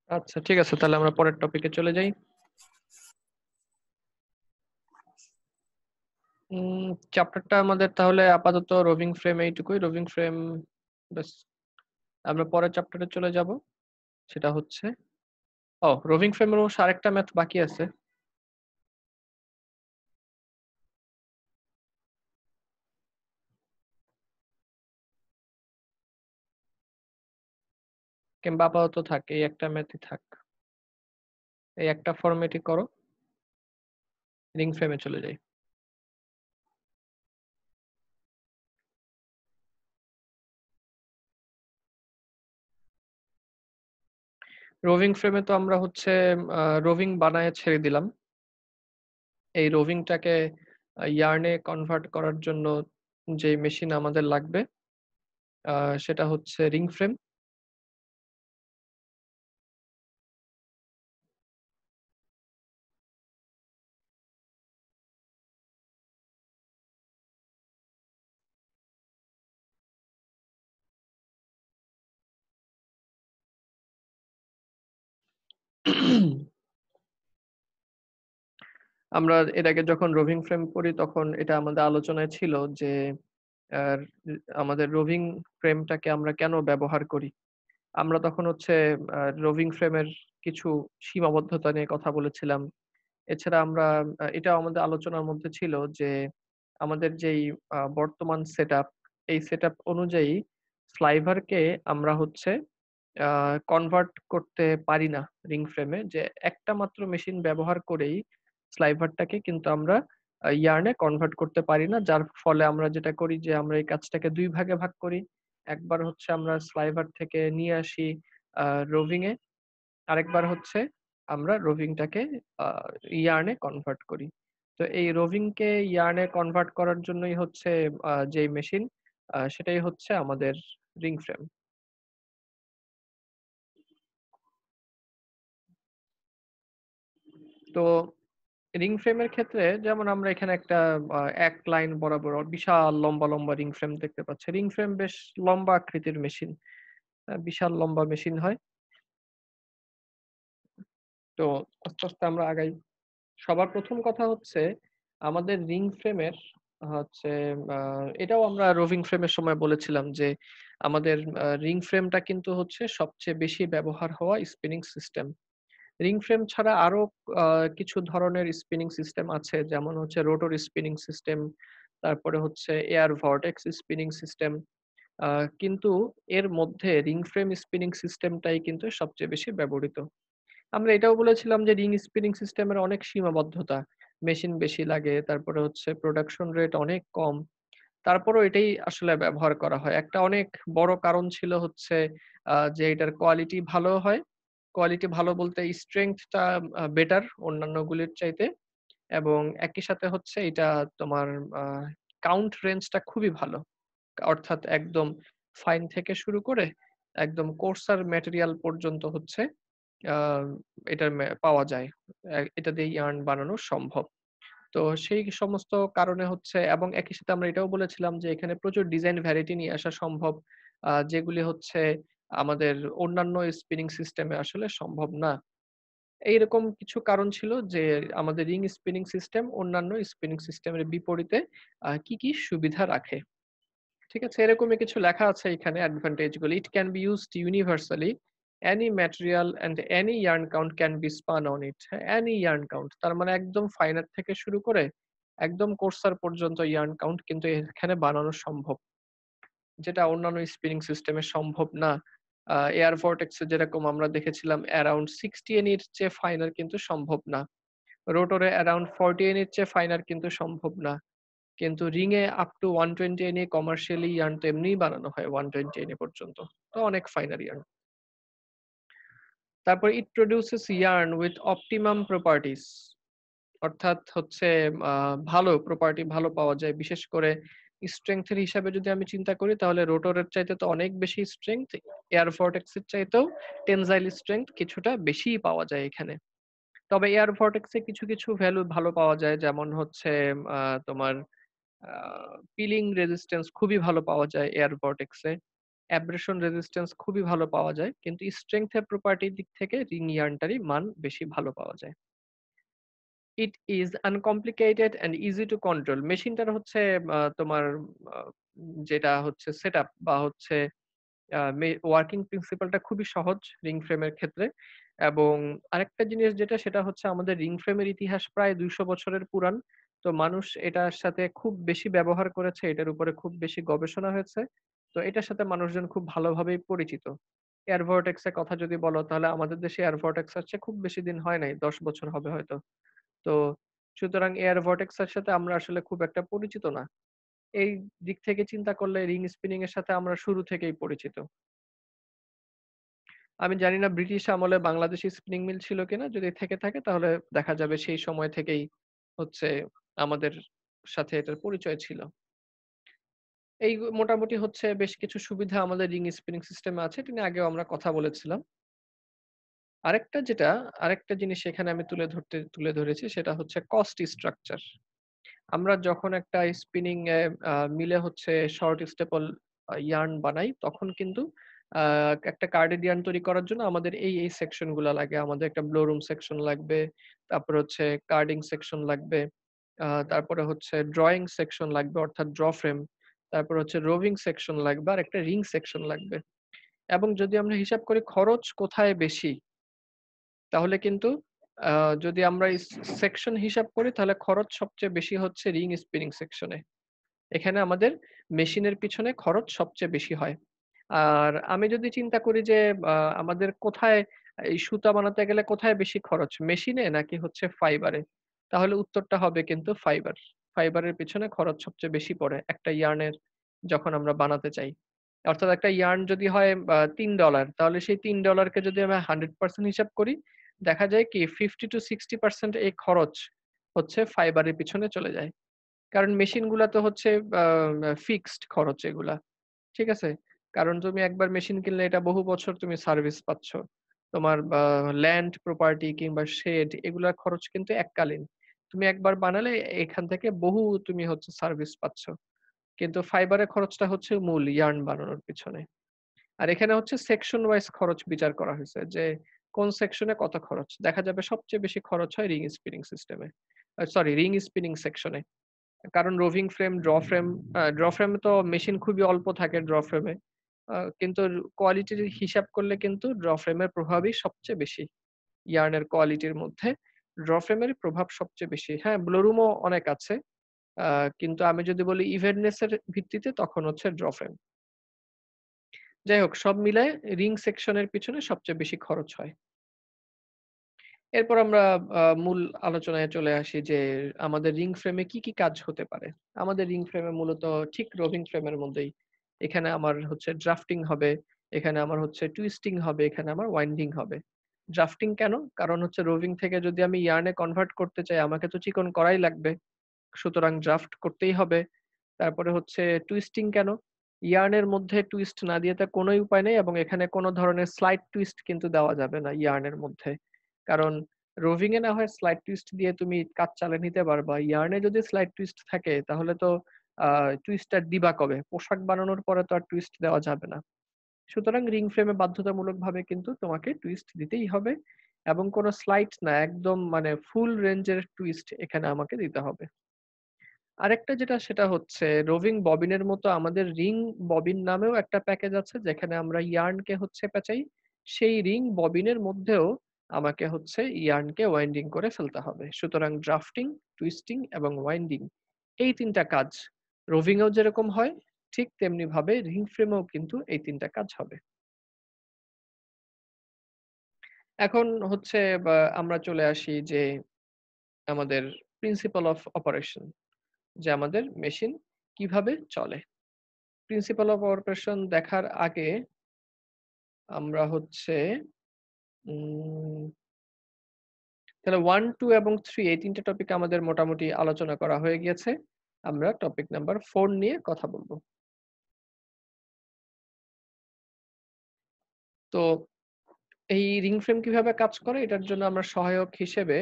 আচ্ছা ঠিক আছে, তাহলে আমরা পরের টপিকে চলে যাই। চ্যাপ্টারটা আমাদের তাহলে আপাতত রোভিং ফ্রেম এইটুকুই। রোভিং ফ্রেম ব্যাস, আমরা পরের চ্যাপ্টারে চলে যাব। সেটা হচ্ছে রোভিং ফ্রেমের অবশ্য আরেকটা ম্যাথ বাকি আছে। কিংবা আপাতত থাক, এই একটা ম্যাথই থাক, এই একটা ফরম্যাটই করো, রিং ফ্রেমে চলে যাই। রোভিং ফ্রেমে তো আমরা হচ্ছে রোভিং বানায় ছেড়ে দিলাম। এই রোভিংটাকে ইয়ার্নে কনভার্ট করার জন্য যে মেশিন আমাদের লাগবে সেটা হচ্ছে রিং ফ্রেম। আমরা এর আগে যখন রোভিং ফ্রেম করি তখন এটা আমাদের আলোচনায় ছিল যে আহ, আমাদের রোভিং ফ্রেমটাকে আমরা কেন ব্যবহার করি। আমরা তখন হচ্ছে রোভিং ফ্রেমের কিছু সীমাবদ্ধতা নিয়ে কথা বলেছিলাম। এছাড়া আমরা এটাও আমাদের আলোচনার মধ্যে ছিল যে আমাদের যেই বর্তমান সেটআপ, এই সেটআপ অনুযায়ী স্লাইভারকে আমরা হচ্ছে কনভার্ট করতে পারি না রিং ফ্রেমে, যে একটা মাত্র মেশিন ব্যবহার করেই স্লাইভারটাকে কিন্তু আমরা ইয়ার্নে কনভার্ট করতে পারি না। যার ফলে আমরা যেটা করি যে আমরা এই কাজটাকে দুই ভাগে ভাগ করি। একবার হচ্ছে আমরা স্লাইভার থেকে নিয়ে আসি রোভিং এ, আরেকবার হচ্ছে আমরা রোভিংটাকে ইয়ার্নে কনভার্ট করি। তো এই রোভিংকে ইয়ার্নে কনভার্ট করার জন্যই হচ্ছে যেই মেশিন, সেটাই হচ্ছে আমাদের রিং ফ্রেম। তো রিং ফ্রেমের ক্ষেত্রে যেমন আমরা এখানে একটা এক লাইন বরাবর বিশাল লম্বা লম্বা রিং ফ্রেম দেখতে পাচ্ছি। রিং ফ্রেম বেশ লম্বা আকৃতির মেশিন, বিশাল লম্বা মেশিন হয়। তো আস্তে আস্তে আমরা আগাই। সবার প্রথম কথা হচ্ছে আমাদের রিং ফ্রেমের হচ্ছে এটাও আমরা রোভিং ফ্রেমের সময় বলেছিলাম যে আমাদের রিং ফ্রেমটা কিন্তু হচ্ছে সবচেয়ে বেশি ব্যবহার হওয়া স্পিনিং সিস্টেম। রিং ফ্রেম ছাড়া আরো কিছু ধরনের স্পিনিং সিস্টেম আছে, যেমন হচ্ছে রোটর স্পিনিং সিস্টেম, তারপরে হচ্ছে এয়ার ভর্টেক্স স্পিনিং সিস্টেম। কিন্তু এর মধ্যে রিং ফ্রেম স্পিনিং সিস্টেমটাই কিন্তু সবচেয়ে বেশি ব্যবহৃত। আমরা এটাও বলেছিলাম যে রিং স্পিনিং সিস্টেমের অনেক সীমাবদ্ধতা, মেশিন বেশি লাগে, তারপরে হচ্ছে প্রোডাকশন রেট অনেক কম। তারপরেও এটাই আসলে ব্যবহার করা হয়। একটা অনেক বড় কারণ ছিল হচ্ছে যে এটার কোয়ালিটি ভালো হয়। কোয়ালিটি ভালো বলতে স্ট্রেংথটা বেটার অন্যান্যগুলির চাইতে, এবং একই সাথে হচ্ছে এটা তোমার কাউন্ট রেঞ্জটা খুবই ভালো। অর্থাৎ একদম ফাইন থেকে শুরু করে একদম কোর্সার ম্যাটেরিয়াল পর্যন্ত হচ্ছে আহ এটার পাওয়া যায়। এটা দিয়ে ইয়ার্ন বানানো সম্ভব। তো সেই সমস্ত কারণে হচ্ছে, এবং একই সাথে আমরা এটাও বলেছিলাম যে এখানে প্রচুর ডিজাইন ভ্যারাইটি নিয়ে আসা সম্ভব, যেগুলি হচ্ছে আমাদের অন্যান্য স্পিনিং সিস্টেমে আসলে সম্ভব না। এইরকম কিছু কারণ ছিল যে আমাদের রিং স্পিনিং সিস্টেম অন্যান্য স্পিনিং সিস্টেমের বিপরীতে কি কি সুবিধা রাখে। ঠিক আছে, এরকমই কিছু লেখা আছে এখানে অ্যাডভান্টেজ গুলি। It can be used universally, any material and any yarn count can be spun on it. Any yarn count তার মানে একদম ফাইনার থেকে শুরু করে একদম কোর্সার পর্যন্ত ইয়ার্ন কাউন্ট কিন্তু এখানে বানানো সম্ভব, যেটা অন্যান্য স্পিনিং সিস্টেমে সম্ভব না। এয়ার ভর্টেক্সে যেরকম আমরা দেখেছিলাম অ্যারাউন্ড 60 এর চেয়ে ফাইনার কিন্তু সম্ভব না। রোটরে অ্যারাউন্ড 40 এর চেয়ে ফাইনার কিন্তু সম্ভব না। কিন্তু রিং এ আপ টু 120 এনে কমার্শিয়ালি ইয়ার্ন তো এমনিই বানানো হয় 120 এনে পর্যন্ত। তো অনেক ফাইনার ইয়ার্ন। তারপর ইট produces yarn with optimum properties, অর্থাৎ হচ্ছে ভালো প্রপার্টি ভালো পাওয়া যায়। বিশেষ করে স্ট্রেংথের হিসাবে যদি আমি চিন্তা করি তাহলে রোটরের চাইতে তো অনেক বেশি স্ট্রেংথ, এয়ার ভর্টেক্স এর চাইতেও টেনজাইল স্ট্রেংথ কিছুটা বেশিই পাওয়া যায় এখানে। তবে এয়ার ভর্টেক্সে কিছু কিছু ভ্যালু ভালো পাওয়া যায়, যেমন হচ্ছে তোমার পিলিং রেজিস্ট্যান্স খুবই ভালো পাওয়া যায় এয়ার ভর্টেক্সে। অ্যাব্রেশন রেজিস্ট্যান্স খুবই ভালো পাওয়া যায়। কিন্তু স্ট্রেংথ এর প্রপার্টির দিক থেকে রিং ইয়ার্নটারই মান বেশি ভালো পাওয়া যায়। It is uncomplicated and easy to control. মেশিনটার হচ্ছে তোমার আ যেটা হচ্ছে সেটআপ বা হচ্ছে ওয়ার্কিং প্রিন্সিপালটা খুবই সহজ রিং ফ্রেমের ক্ষেত্রে। এবং আরেকটা জিনিস যেটা সেটা হচ্ছে আমাদের রিং ফ্রেমের ইতিহাস প্রায় ২০০ বছরের পুরান। তো মানুষ এটার সাথে খুব বেশি ব্যবহার করেছে, এটার উপরে খুব বেশি গবেষণা হয়েছে। তো এটার সাথে মানুষজন খুব ভালোভাবেই পরিচিত। এয়ার ভর্টেক্স এর কথা যদি বলো তাহলে আমাদের দেশে এয়ার ভর্টেক্স আসছে খুব বেশি দিন হয় নাই। ১০ বছর হবে হয়তো। তো সুতরাং এয়ার ভর্টেক্স এর সাথে আমরা আসলে খুব একটা পরিচিত না। এই দিক থেকে চিন্তা করলে রিং স্পিনিং এর সাথে আমরা শুরু থেকেই পরিচিত। আমি জানি না ব্রিটিশ আমলে বাংলাদেশী স্পিনিং মিল ছিল কিনা? যদি থেকে থাকে তাহলে দেখা যাবে সেই সময় থেকেই হচ্ছে আমাদের সাথে এটার পরিচয় ছিল। এই মোটামুটি হচ্ছে বেশ কিছু সুবিধা আমাদের রিং স্পিনিং সিস্টেমে আছে। এটা নিয়ে আগেও আমরা কথা বলেছিলাম। আরেকটা যেটা আরেকটা জিনিস এখানে আমি তুলে ধরেছি সেটা হচ্ছে কস্ট স্ট্রাকচার। আমরা যখন একটা স্পিনিং এ মিলে হচ্ছে শর্ট স্টেপল ইয়ার্ন বানাই তখন কিন্তু আ একটা কার্ডেড ইয়ার্ন তৈরি করার জন্য আমাদের এই সেকশন গুলা লাগে। আমাদের একটা ব্লো রুম সেকশন লাগবে। তারপরে হচ্ছে কার্ডিং সেকশন লাগবে। তারপরে হচ্ছে ড্রয়িং সেকশন লাগবে অর্থাৎ ড্র ফ্রেম। তারপরে হচ্ছে রোভিং সেকশন লাগবে আর একটা রিং সেকশন লাগবে। এবং যদি আমরা হিসাব করি খরচ কোথায় বেশি তাহলে কিন্তু আ যদি আমরা সেকশন হিসাব করি তাহলে খরচ সবচেয়ে বেশি হচ্ছে রিং স্পিনিং সেকশনে। এখানে আমাদের মেশিনের পিছনে খরচ সবচেয়ে বেশি হয়। আর আমি যদি চিন্তা করি যে আমাদের কোথায় এই সুতা বানাতে গেলে কোথায় বেশি খরচ? মেশিনে নাকি হচ্ছে ফাইবারে? তাহলে উত্তরটা হবে কিন্তু ফাইবার। ফাইবারের পিছনে খরচ সবচেয়ে বেশি পড়ে একটা ইয়ার্নের যখন আমরা বানাতে চাই। অর্থাৎ একটা ইয়ার্ন যদি হয় $৩ তাহলে সেই $৩ কে যদি আমরা 100% হিসাব করি, দেখা যায় কি 50-60% এই খরচ হচ্ছে ফাইবারের পিছনে চলে যায়। কারণ মেশিনগুলা তো হচ্ছে আ ফিক্সড খরচ এগুলা। ঠিক আছে? কারণ তুমি একবার মেশিন কিনলে এটা বহু বছর তুমি সার্ভিস পাচ্ছ। তোমার ল্যান্ড প্রপার্টি কিংবা শেড এগুলার খরচ কিন্তু এককালীন। তুমি একবার বানালে এখান থেকে বহু তুমি হচ্ছে সার্ভিস পাচ্ছ। কিন্তু ফাইবারের খরচটা হচ্ছে মূল ইয়ার্ন বানানোর পিছনে। আর এখানে হচ্ছে সেকশন ওয়াইজ খরচ বিচার করা হইছে যে কোন সেকশনে কত খরচ। দেখা যাবে সবচেয়ে বেশি খরচ হয় রিং স্পিনিং সিস্টেমে। সরি রিং স্পিনিং সেকশনে। কারণ রোভিং ফ্রেম, ড্র ফ্রেমে তো মেশিন খুবই অল্প থাকে ড্র ফ্রেমে। কিন্তু কোয়ালিটির হিসাব করলে কিন্তু ড্র ফ্রেমের প্রভাবই সবচেয়ে বেশি। ইয়ার্নের কোয়ালিটির মধ্যে ড্র ফ্রেমের প্রভাব সবচেয়ে বেশি। হ্যাঁ, ব্লোরুমও অনেক আছে। আ কিন্তু আমি যদি বলি ইভেন্টনেস এর ভিত্তিতে তখন হচ্ছে ড্র ফ্রেম। যাই হোক সব মিলায় রিং সেকশনের পিছনে সবচেয়ে বেশি খরচ হয়। এরপর আমরা মূল আলোচনায় চলে আসি যে আমাদের রিং ফ্রেমে কি কাজ হতে পারে? আমাদের রিং ফ্রেমে মূলত ঠিক রোভিং ফ্রেমের মধ্যেই। এখানে আমার হচ্ছে ড্রাফটিং হবে, এখানে আমার হচ্ছে টুইস্টিং হবে, এখানে আমার ওয়াইন্ডিং হবে। ড্রাফটিং কেন? কারণ হচ্ছে রোভিং থেকে যদি আমি ইয়ার্ন এ কনভার্ট করতে চাই আমাকে তো চিকন করাই লাগবে। সুতরাং ড্রাফট করতেই হবে। তারপরে হচ্ছে টুইস্টিং কেন? ইয়ার্নের মধ্যে টুইস্ট না দিয়ে তো কোনই উপায় নেই এবং এখানে কোন ধরনের স্লাইড টুইস্ট কিন্তু দেওয়া যাবে না ইয়ার্নের মধ্যে। কারণ রোভিং এ না হয় স্লাইড টুইস্ট দিয়ে তুমি কাজ চালিয়ে নিতে পারবা। ইয়ার্ন এ যদি স্লাইড টুইস্ট থাকে তাহলে তো আ টুইস্ট টা দিবা কবে? পোশাক বানানোর পরে তো আর টুইস্ট দেওয়া যাবে না। সুতরাং রিং ফ্রেমে বাধ্যতামূলকভাবে কিন্তু তোমাকে টুইস্ট দিতেই হবে এবং কোন স্লাইড না একদম মানে ফুল রেঞ্জ এর টুইস্ট এখানে আমাকে দিতে হবে। আরেকটা যেটা সেটা হচ্ছে রোভিং ববিনের মতো আমাদের রিং ববিন নামেও একটা প্যাকেজ আছে যেখানে আমরা ইয়ার্নকে হচ্ছে পেঁচাই। সেই রিং ববিনের মধ্যেও আমাকে হচ্ছে ইয়ার্নকে ওয়াইন্ডিং করে ফেলতে হবে। সুতরাং ড্রাফটিং, টুইস্টিং এবং ওয়াইন্ডিং এই ৩ টা কাজ রোভিং এও যেরকম হয় ঠিক তেমনি ভাবে রিং ফ্রেমেও কিন্তু এই ৩ টা কাজ হবে। এখন হচ্ছে আমরা চলে আসি যে আমাদের প্রিন্সিপাল অফ অপারেশন যে আমাদের মেশিন কিভাবে চলে। প্রিন্সিপাল অফ অপারেশন দেখার আগে আমরা হচ্ছে উম তাহলে 1, 2 এবং 3 এই ৩ টা টপিক আমাদের মোটামুটি আলোচনা করা হয়ে গিয়েছে। আমরা টপিক নাম্বার 4 নিয়ে কথা বলব। তো এই রিং ফ্রেম কিভাবে কাজ করে এটার জন্য আমরা সহায়ক হিসেবে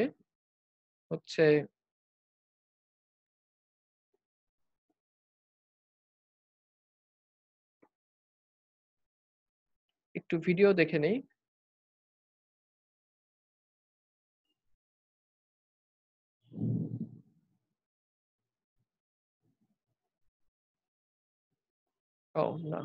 হচ্ছে একটু ভিডিও দেখে নেই। ও না।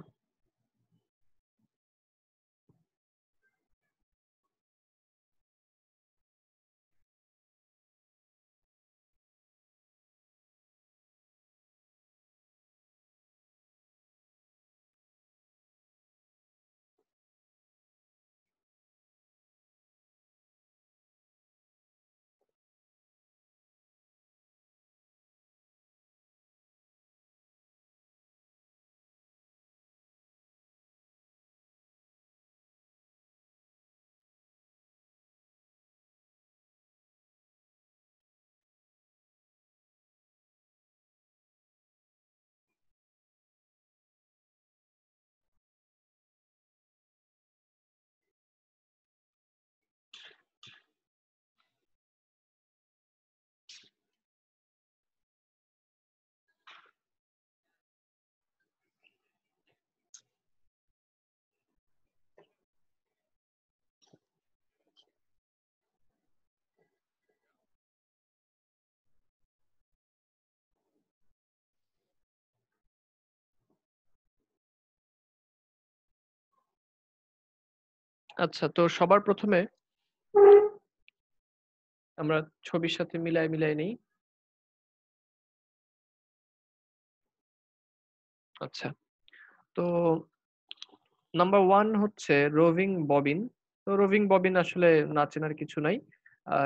আচ্ছা, তো সবার প্রথমে আমরা ছবির সাথে মিলায় নেই। আচ্ছা, তো নাম্বার 1 হচ্ছে রোভিং ববিন। তো রোভিং ববিন আসলে না চেনার কিছু নাই।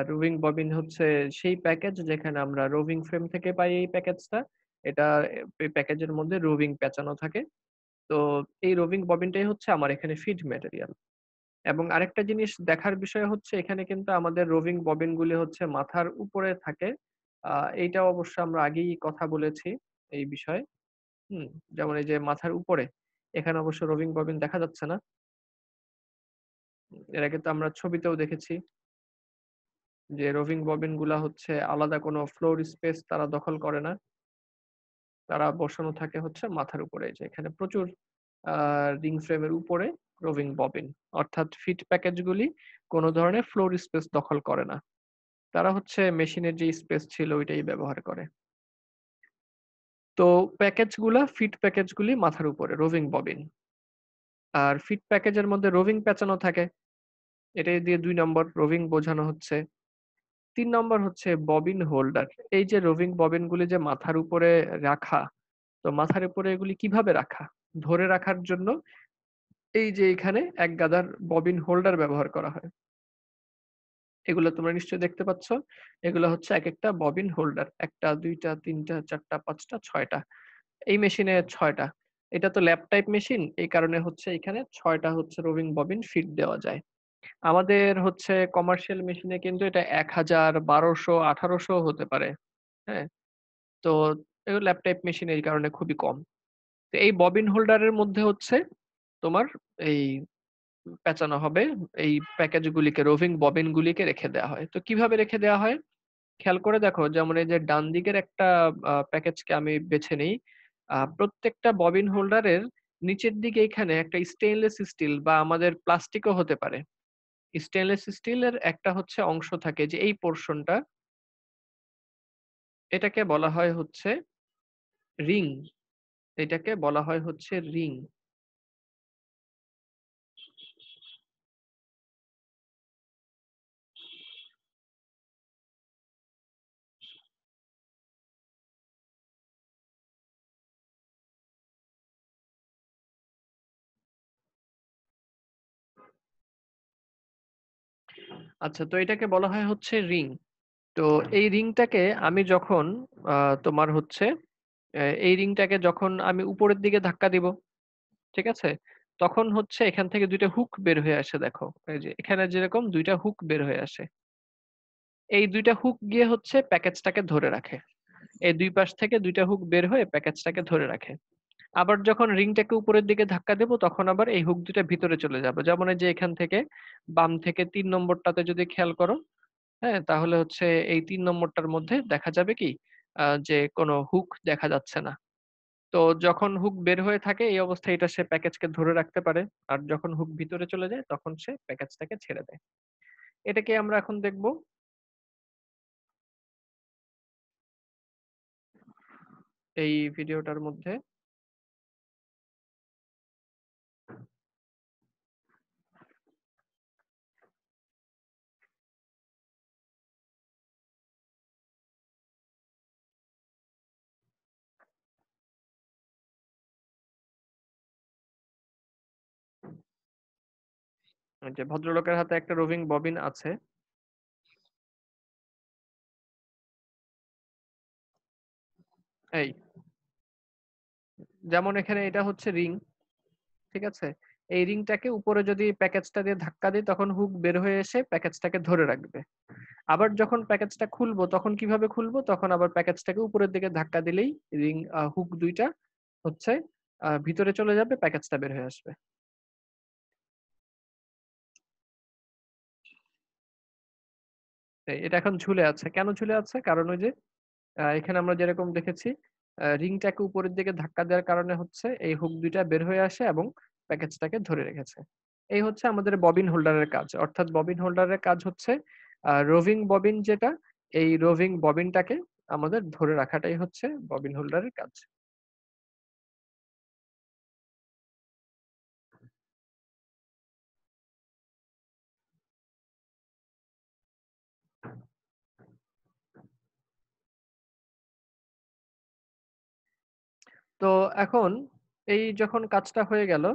রোভিং ববিন হচ্ছে সেই প্যাকেজ যেখানে আমরা রোভিং ফ্রেম থেকে পাই এই প্যাকেজটা। এটা এই প্যাকেজের মধ্যে রোভিং পেঁচানো থাকে। তো এই রোভিং ববিনটাই হচ্ছে আমার এখানে ফিড ম্যাটেরিয়াল। এবং আরেকটা জিনিস দেখার বিষয় হচ্ছে এখানে কিন্তু আমাদের রোভিং ববিনগুলি হচ্ছে মাথার উপরে থাকে। আ এইটা অবশ্য আমরা আগেই কথা বলেছি এই বিষয়ে। হুম? যেমন এই যে মাথার উপরে, এখানে অবশ্য রোভিং ববিন দেখা যাচ্ছে না। এর আগে তো আমরা ছবিতেও দেখেছি যে রোভিং ববিন গুলা হচ্ছে আলাদা কোনো ফ্লোর স্পেস তারা দখল করে না। তারা বসানো থাকে হচ্ছে মাথার উপরে। এই যে এখানে প্রচুর আ রিং ফ্রেমের উপরে রোভিং ববিন। অর্থাৎ ফিট প্যাকেজ গুলি কোন ধরনের ফ্লোর স্পেস দখল করে না। তারা হচ্ছে মেশিনের যে স্পেস ছিল ওইটাই ব্যবহার করে। তো ফিট প্যাকেজ গুলি মাথার উপরে রোভিং ববিন। আর ফিট প্যাকেজের মধ্যে রোভিং পেঁচানো থাকে। এটাই দিয়ে ২ নম্বর রোভিং বোঝানো হচ্ছে। ৩ নম্বর হচ্ছে ববিন হোল্ডার। এই যে রোভিং ববিনগুলি যে মাথার উপরে রাখা, তো মাথার উপরে এগুলি কিভাবে রাখা? ধরে রাখার জন্য এই যে এখানে এক গাদার ববিন হোল্ডার ব্যবহার করা হয়। এগুলো তোমরা নিশ্চয়ই দেখতে পাচ্ছ। এগুলো হচ্ছে একেকটা ববিন হোল্ডার। ১ টা, ২ টা, ৩ টা, ৪ টা, ৫ টা, ৬ টা। এই মেশিনে ৬ টা। এটা তো ল্যাপ টাইপ মেশিন। এই কারণে হচ্ছে এখানে ৬ টা হচ্ছে রোভিং ববিন ফিট দেওয়া যায়। আমাদের হচ্ছে কমার্শিয়াল মেশিনে কিন্তু এটা ১০০০, ১২০০, ১৮০০ হতে পারে। হ্যাঁ? তো এগুলো ল্যাপ টাইপ মেশিন এই কারণে খুবই কম। তো এই ববিন হোল্ডারের মধ্যে হচ্ছে তোমার এই পেঁচানো হবে এই প্যাকেজগুলিকে রোভিং ববিনগুলিকে রেখে দেয়া হয়। তো কিভাবে রেখে দেয়া হয়? খেয়াল করে দেখো যেমন এই যে ডান দিকের একটা প্যাকেজকে আমি বেছে নেই। প্রত্যেকটা ববিন হোল্ডারের নিচের দিকে এখানে একটা স্টেইনলেস স্টিল বা আমাদের প্লাস্টিকও হতে পারে। স্টেইনলেস স্টিলের একটা হচ্ছে অংশ থাকে যে এই পোরশনটা এটাকে বলা হয় হচ্ছে রিং। এটাকে বলা হয় হচ্ছে রিং। আচ্ছা, তো এটাকে বলা হয় হচ্ছে রিং। তো এই রিংটাকে আমি যখন আ তোমার হচ্ছে এই রিংটাকে যখন আমি উপরের দিকে ধাক্কা দিব, ঠিক আছে? তখন হচ্ছে এখান থেকে ২ টা হুক বের হয়ে আসে দেখো। এই যে এখানে যেরকম ২ টা হুক বের হয়ে আসে। এই ২ টা হুক গিয়ে হচ্ছে প্যাকেজটাকে ধরে রাখে। এই ২ পাশ থেকে ২ টা হুক বের হয়ে প্যাকেজটাকে ধরে রাখে। আবার যখন রিংটাকে উপরের দিকে ধাক্কা দেব তখন আবার এই হুক ২ টা ভিতরে চলে যাবে। যেমন এই যে এখান থেকে বাম থেকে ৩ নম্বরটাতে যদি খেয়াল করো, হ্যাঁ? তাহলে হচ্ছে এই ৩ নম্বরটার মধ্যে দেখা যাবে কি? যে কোন হুক দেখা যাচ্ছে না। তো যখন হুক বের হয়ে থাকে এই অবস্থায় এটা সে প্যাকেজকে ধরে রাখতে পারে, আর যখন হুক ভিতরে চলে যায় তখন সে প্যাকেজটাকে ছেড়ে দেয়। এটাকে আমরা এখন দেখব। এই ভিডিওটার মধ্যে যে ভদ্রলোকের হাতে একটা রোভিং ববিন আছে। এই যেমন এখানে এটা হচ্ছে রিং, ঠিক আছে? এই রিংটাকে উপরে যদি প্যাকেজটা দিয়ে ধাক্কা দিই তখন হুক বের হয়ে এসে প্যাকেজটাকে ধরে রাখবে। আবার যখন প্যাকেজটা খুলবো তখন কিভাবে খুলবো, তখন আবার প্যাকেজটাকে উপরের দিকে ধাক্কা দিলেই রিং হুক দুইটা হচ্ছে ভিতরে চলে যাবে, প্যাকেজটা বের হয়ে আসবে। এটা এখন ঝুলে আছে, কেন ঝুলে আছে? কারণ ওই যে এখানে আমরা যেরকম দেখেছি রিংটাকে উপরের দিকে ধাক্কা দেওয়ার কারণে হচ্ছে এই হুক দুইটা বের হয়ে আসে এবং প্যাকেজটাকে ধরে রেখেছে। এই হচ্ছে আমাদের ববিন হোল্ডারের কাজ। অর্থাৎ ববিন হোল্ডারের কাজ হচ্ছে রোভিং ববিন যেটা, এই রোভিং ববিনটাকে আমাদের ধরে রাখাটাই হচ্ছে ববিন হোল্ডারের কাজ। তো এখন এই যখন কাজটা হয়ে গেল,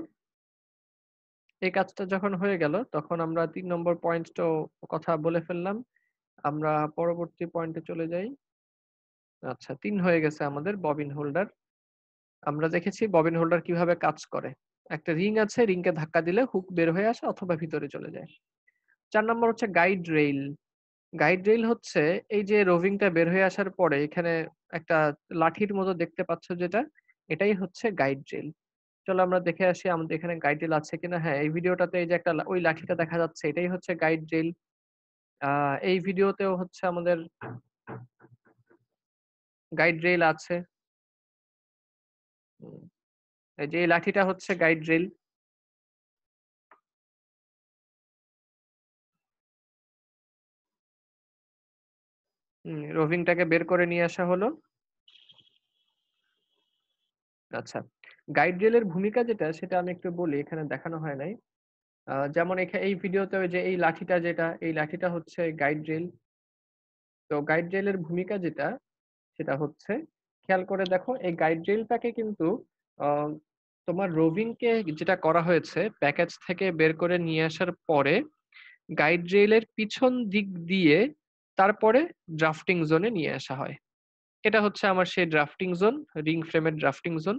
এই কাজটা যখন হয়ে গেল তখন আমরা ৩ নম্বর পয়েন্টটাও কথা বলে ফেললাম। আমরা পরবর্তী পয়েন্টে চলে যাই। আচ্ছা, ৩ হয়ে গেছে আমাদের ববিন হোল্ডার। আমরা দেখেছি ববিন হোল্ডার কিভাবে কাজ করে। একটা রিং আছে, রিংকে ধাক্কা দিলে হুক বের হয়ে আসে অথবা ভিতরে চলে যায়। ৪ নম্বর হচ্ছে গাইড রেইল। গাইড রেইল হচ্ছে এই যে রোভিংটা বের হয়ে আসার পরে এখানে একটা লাঠির মতো দেখতে পাচ্ছ যেটা, এটাই হচ্ছে গাইড রেইল। চলো আমরা দেখে আসি আমাদের এখানে গাইড রেল আছে কিনা। হ্যাঁ, এই ভিডিওটাতে এই যে একটা ওই লাঠিটা দেখা যাচ্ছে এটাই হচ্ছে গাইড রেল। এই ভিডিওতেও হচ্ছে আমাদের গাইড রেল আছে। উম, এই যে এই লাঠিটা হচ্ছে গাইড রেল। রোভিংটাকে বের করে নিয়ে আসা হলো। আচ্ছা, গাইড রেলের ভূমিকা যেটা সেটা আমি একটু বলি, এখানে দেখানো হয় নাই। যেমন এই ভিডিওতে ওই যে এই লাঠিটা যেটা, এই লাঠিটা হচ্ছে গাইড রেল। তো গাইড রেলের ভূমিকা যেটা সেটা হচ্ছে, খেয়াল করে দেখো এই গাইড রেলটাকে কিন্তু আহ, তোমার রোভিং কে যেটা করা হয়েছে প্যাকেজ থেকে বের করে নিয়ে আসার পরে গাইড রেলের পিছন দিক দিয়ে তারপরে ড্রাফটিং জোনে নিয়ে আসা হয়। এটা হচ্ছে আমার সেই ড্রাফটিং জোন, রিং ফ্রেমের ড্রাফটিং জোন।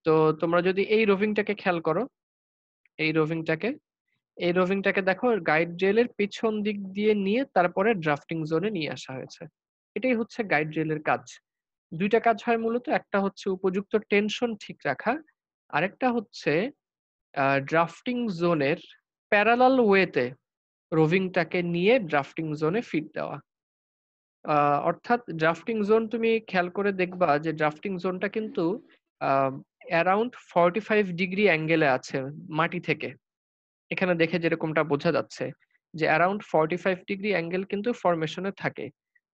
তো তোমরা যদি এই রোভিংটাকে খেয়াল করো, এই রোভিংটাকে এই রোভিংটাকে দেখো গাইড রেলের পিছন দিক দিয়ে নিয়ে তারপরে ড্রাফটিং জোনে নিয়ে আসা হয়েছে। এটাই হচ্ছে গাইড রেলের কাজ। দুইটা কাজ হয় মূলত, একটা হচ্ছে উপযুক্ত টেনশন ঠিক রাখা, আরেকটা হচ্ছে ড্রাফটিং জোনের প্যারালাল ওয়েতে রোভিংটাকে নিয়ে ড্রাফটিং জোনে ফিট দেওয়া। অর্থাৎ ড্রাফটিং জোন তুমি খেয়াল করে দেখবা যে ড্রাফটিং জোনটা কিন্তু অ্যারাউন্ড 45 ডিগ্রি অ্যাঙ্গেলে আছে মাটি থেকে। এখানে দেখে যেরকমটা বোঝা যাচ্ছে যে অ্যারাউন্ড 45 ডিগ্রি অ্যাঙ্গেল কিন্তু ফরমেশনে থাকে।